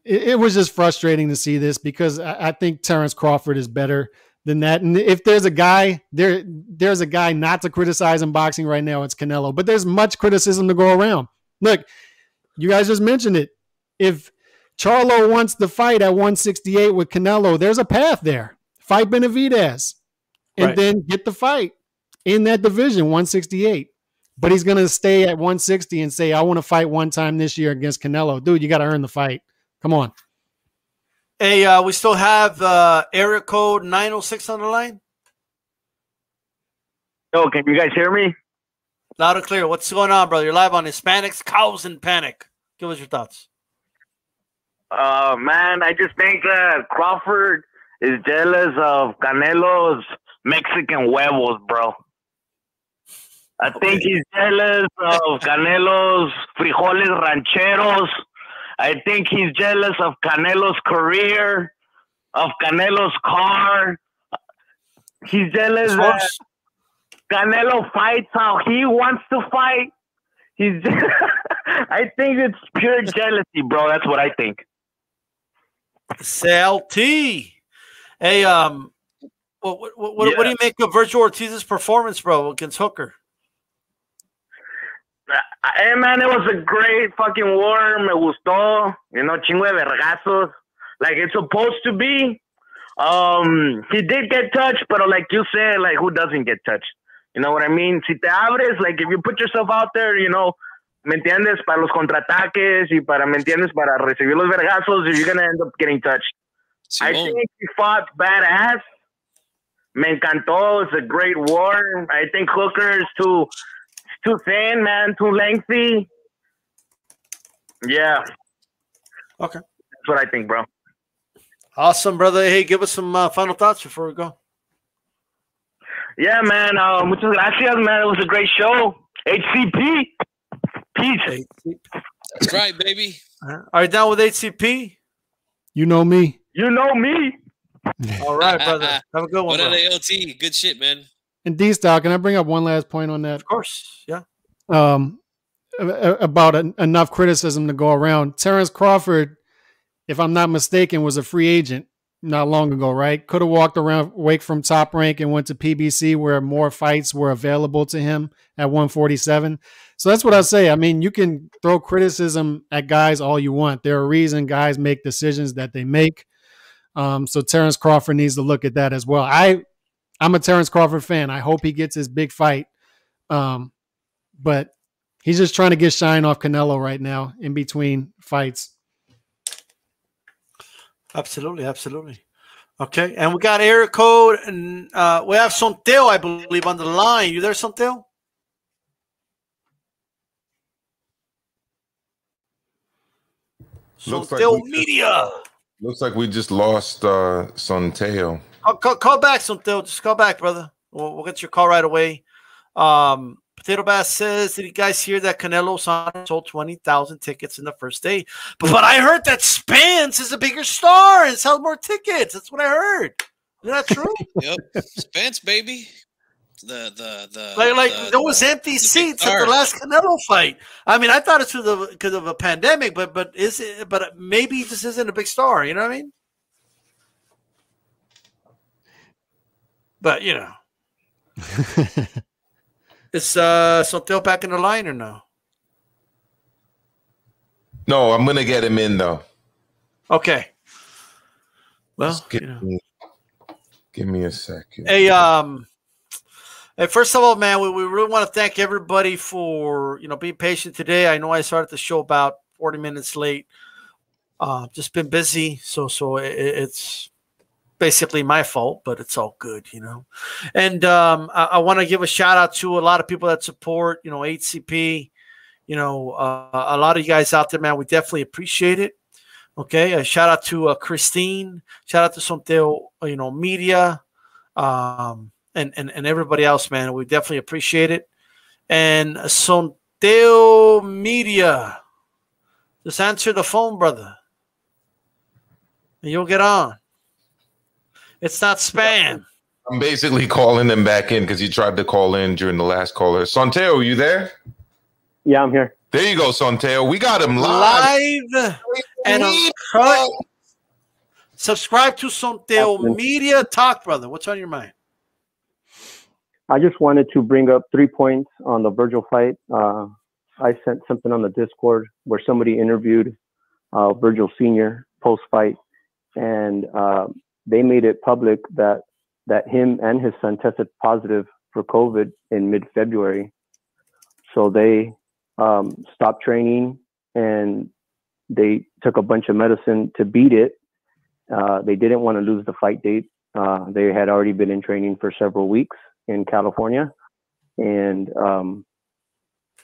it was just frustrating to see this because I think Terrence Crawford is better than that. And if there's a guy, there's a guy not to criticize in boxing right now, it's Canelo. But there's much criticism to go around. Look, you guys just mentioned it. If Charlo wants the fight at 168 with Canelo, there's a path there. Fight Benavidez and then get the fight in that division, 168. But he's going to stay at 160 and say, I want to fight one time this year against Canelo. Dude, you got to earn the fight. Come on. Hey, we still have area code 906 on the line. Yo, can you guys hear me? Loud and clear. What's going on, brother? You're live on Hispanics, Cows, and Panic. Give us your thoughts. Man, I just think that Crawford is jealous of Canelo's Mexican huevos, bro. I think he's jealous of Canelo's frijoles rancheros. I think he's jealous of Canelo's career, of Canelo's car. He's jealous that Canelo fights how he wants to fight. I think it's pure jealousy, bro. That's what I think. CLT. Hey, what do you make of Virgil Ortiz's performance, bro, against Hooker? Hey, man, it was a great fucking war. Me gustó. You know, chingo de vergazos. Like it's supposed to be. He did get touched, but like you said, like who doesn't get touched? You know what I mean? Si te abres, like if you put yourself out there, you know, ¿me entiendes? Para los contraataques y para, ¿me entiendes? Para recibir los vergazos, you're going to end up getting touched. I think he fought badass. Me encantó. It's a great war. I think Hooker is too thin, man, too lengthy. Yeah. Okay. That's what I think, bro. Awesome, brother. Hey, give us some final thoughts before we go. Yeah, man. Muchas gracias, man. It was a great show. HCP. Peace. That's right, baby. Are you down with HCP? You know me. You know me. All right, brother. Have a good one. What an ALT. Good shit, man. And D-Stock, can I bring up one last point on that? Of course, yeah. About enough criticism to go around. Terrence Crawford, if I'm not mistaken, was a free agent not long ago, right? Could have walked away from Top Rank and went to PBC where more fights were available to him at 147. So that's what I say. I mean, you can throw criticism at guys all you want. There are reasons guys make decisions that they make. So Terrence Crawford needs to look at that as well. I'm a Terrence Crawford fan. I hope he gets his big fight. But he's just trying to get shine off Canelo right now in between fights. Absolutely, absolutely. Okay, and we got area code, and we have Sonteo, I believe, on the line. You there, Sonteo? Sonteo Media. Looks like we just lost Sonteo. Call back, Sonteo. Just call back, brother. We'll get your call right away. Potato Bass says, did you guys hear that Canelo sold 20,000 tickets in the first day? But I heard that Spence is a bigger star and sells more tickets. That's what I heard. Is that true? Yep. Spence, baby. There was empty seats at the last Canelo fight. I mean, I thought it's because of a pandemic, but maybe this isn't a big star. You know what I mean? But you know, is Sonteo back in the line or no? No, I'm gonna get him in though. Okay. Well, give me a second. Hey, first of all, man, we really want to thank everybody for being patient today. I know I started the show about 40 minutes late. Just been busy, so it's basically my fault, but it's all good, And I want to give a shout out to a lot of people that support, HCP. A lot of you guys out there, man. We definitely appreciate it. Okay, a shout out to Christine. Shout out to Sonteo, Media. And everybody else, man, we definitely appreciate it. And Sonteo Media, just answer the phone, brother, and you'll get on. It's not spam. I'm basically calling them back in because he tried to call in during the last caller. Sonteo, are you there? Yeah, I'm here. There you go, Sonteo. We got him live and uncut. Subscribe to Sonteo Media. Talk, brother. What's on your mind? I just wanted to bring up 3 points on the Virgil fight. I sent something on the Discord where somebody interviewed Virgil Sr. post-fight, and they made it public that him and his son tested positive for COVID in mid-February. So they stopped training and they took a bunch of medicine to beat it. They didn't want to lose the fight date. They had already been in training for several weeks in California, and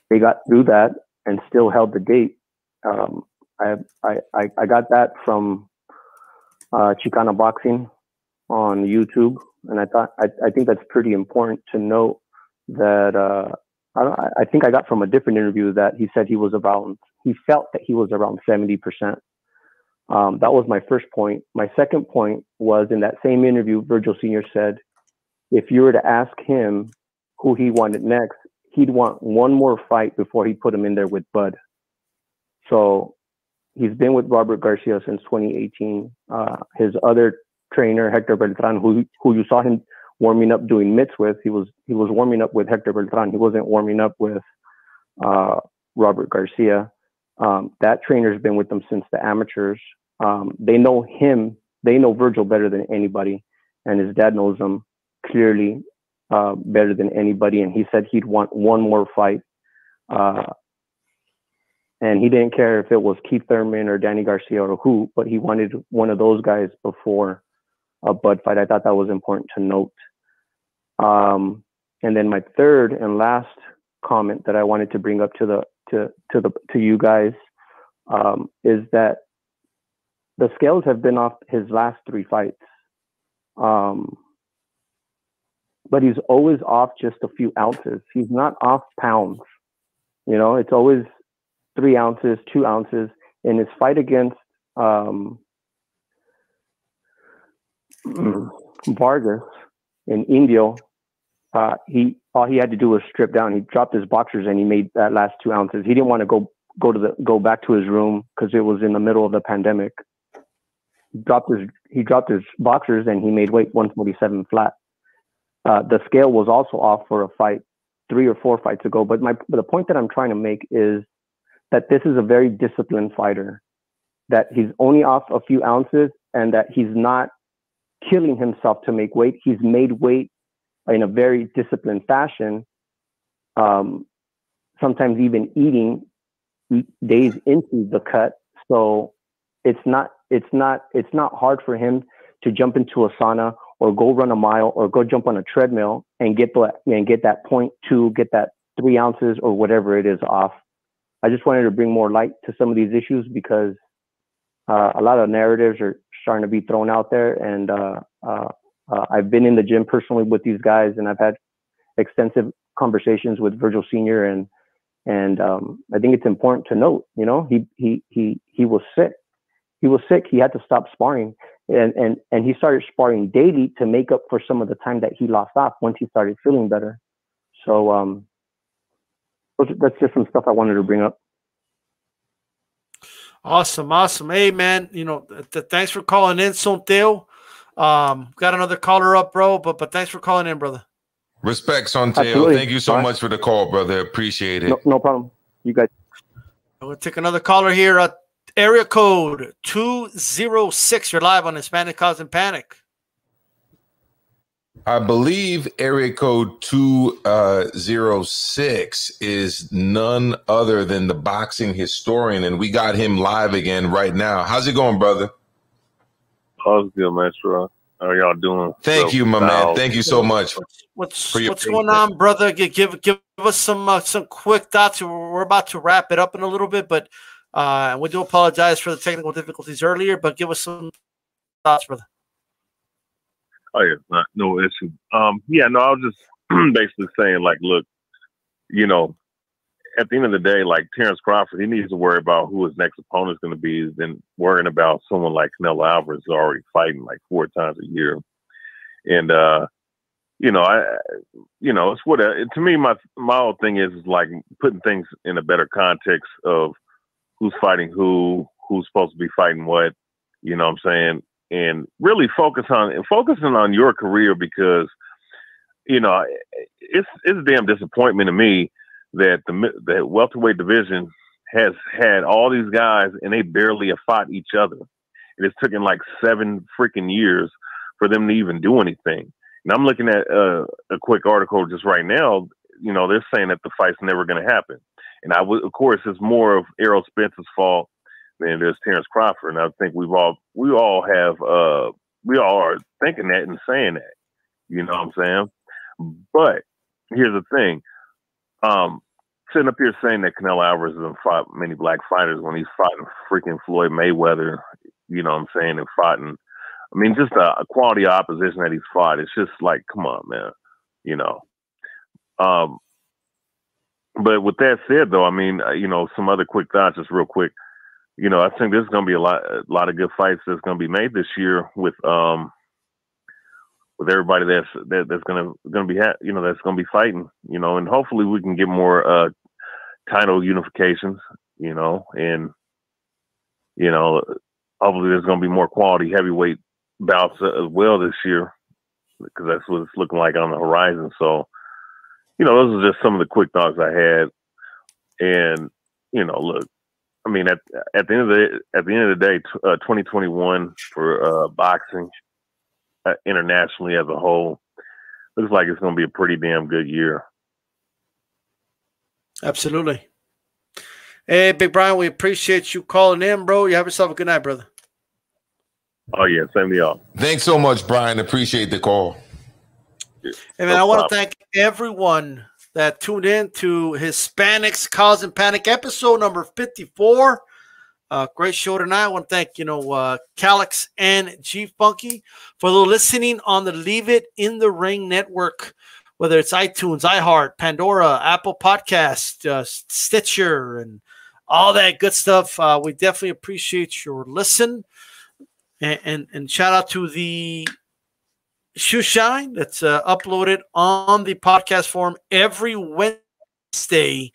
they got through that and still held the date. I got that from Chicana Boxing on YouTube, and I think that's pretty important to note that I think I got from a different interview that he said he felt that he was around 70%. That was my first point. My second point was in that same interview, Virgil Sr. said, if you were to ask him who he wanted next, he'd want one more fight before he put him in there with Bud. So he's been with Robert Garcia since 2018. His other trainer, Hector Beltran, who you saw him warming up doing mitts with, he was warming up with Hector Beltran. He wasn't warming up with Robert Garcia. That trainer's been with them since the amateurs. They know him. They know Virgil better than anybody, and his dad knows him clearly better than anybody. And he said he'd want one more fight And he didn't care if it was Keith Thurman or Danny Garcia or who, but he wanted one of those guys before a Bud fight. I thought that was important to note. And then my third and last comment that I wanted to bring up to you guys is that the scales have been off his last 3 fights. But he's always off just a few ounces. He's not off pounds. You know, it's always 3 ounces, 2 ounces. In his fight against Vargas in Indio, all he had to do was strip down. He dropped his boxers and he made that last 2 ounces. He didn't want to go back to his room because it was in the middle of the pandemic. He dropped his boxers and he made weight 147 flat. The scale was also off for a fight 3 or 4 fights ago. But the point that I'm trying to make is that this is a very disciplined fighter, that he's only off a few ounces and that he's not killing himself to make weight. He's made weight in a very disciplined fashion, sometimes even eating days into the cut. So it's not hard for him to jump into a sauna or go run a mile or go jump on a treadmill and get that 0.2, get that 3 ounces or whatever it is off. I just wanted to bring more light to some of these issues because a lot of narratives are starting to be thrown out there. And I've been in the gym personally with these guys, and I've had extensive conversations with Virgil Sr. And I think it's important to note, you know, he was sick. He was sick. He had to stop sparring, and he started sparring daily to make up for some of the time that he lost off once he started feeling better. So that's just some stuff I wanted to bring up. Awesome. Hey, man, you know, thanks for calling in, Sonteo. Got another caller up, bro, but thanks for calling in, brother. Respect, Sonteo. Thank you so much for the call, brother. Appreciate it. No problem. You guys. I'm going to take another caller here. Area code 206. You're live on Hispanic Causing Panic. I believe area code 206 is none other than the boxing historian, and we got him live again right now. How's it going, brother? How's good, man? How are y'all doing? Thank you, my man. Thank you so much. What's going on, brother? Give us some quick thoughts. We're about to wrap it up in a little bit, but we do apologize for the technical difficulties earlier. But give us some thoughts, brother. Oh yeah, no issue. Yeah, no, I was just basically saying, like, look, you know, at the end of the day, like Terrence Crawford, he needs to worry about who his next opponent is going to be than worrying about someone like Canelo Alvarez who's already fighting like 4 times a year. And you know, it's what to me, my whole thing is like putting things in a better context of who's fighting who's supposed to be fighting what. You know what I'm saying? And really focusing on your career, because, you know, it's a damn disappointment to me that the welterweight division has had all these guys and they barely have fought each other. And it's taken like 7 freaking years for them to even do anything. And I'm looking at a quick article just right now. You know, they're saying that the fight's never going to happen. And of course, it's more of Errol Spence's fault than there's Terrence Crawford. And I think we all are thinking that and saying that, you know what I'm saying? But here's the thing. Sitting up here saying that Canelo Alvarez hasn't fought many black fighters when he's fought freaking Floyd Mayweather, you know what I'm saying, and fought in, I mean, just a quality opposition that he's fought. It's just like, come on, man, you know. But with that said, though, I mean, you know, some other quick thoughts, just real quick. You know, I think there's going to be a lot of good fights that's going to be made this year with everybody that's going to be that's going to be fighting. You know, and hopefully we can get more title unifications. You know, and you know, hopefully there's going to be more quality heavyweight bouts as well this year, because that's what it's looking like on the horizon. So, you know, those are just some of the quick thoughts I had. And you know, look. I mean, at the end of the day, 2021 for boxing internationally as a whole looks like it's going to be a pretty damn good year. Absolutely. Hey, Big Brian, we appreciate you calling in, bro. You have yourself a good night, brother. Oh, yeah, same to y'all. Thanks so much, Brian. Appreciate the call. Hey, man, I want to thank everyone that tuned in to Hispanics Causing Panic episode number 54. Great show tonight. I want to thank, Calix and G Funky for listening on the Leave It in the Ring network, whether it's iTunes, iHeart, Pandora, Apple Podcast, Stitcher, and all that good stuff. We definitely appreciate your listen. And shout out to the Shoe Shine that's uploaded on the podcast form every Wednesday.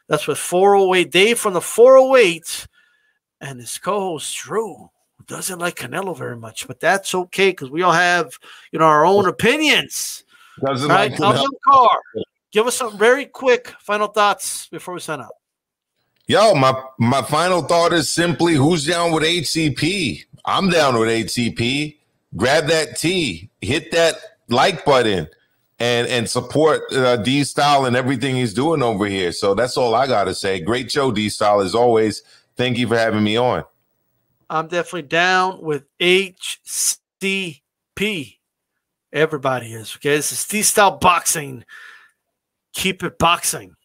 That's with 408 Dave from the 408 and his co-host Drew, who doesn't like Canelo very much, but that's okay because we all have our own opinions. Doesn't like Canelo. Car, give us some very quick final thoughts before we sign out. Yo, my final thought is simply, who's down with HCP? I'm down with HCP. Grab that T, hit that like button, and support D-Style and everything he's doing over here. So that's all I got to say. Great show, D-Style, as always. Thank you for having me on. I'm definitely down with HCP. Everybody is, okay? This is D-Style Boxing. Keep it boxing.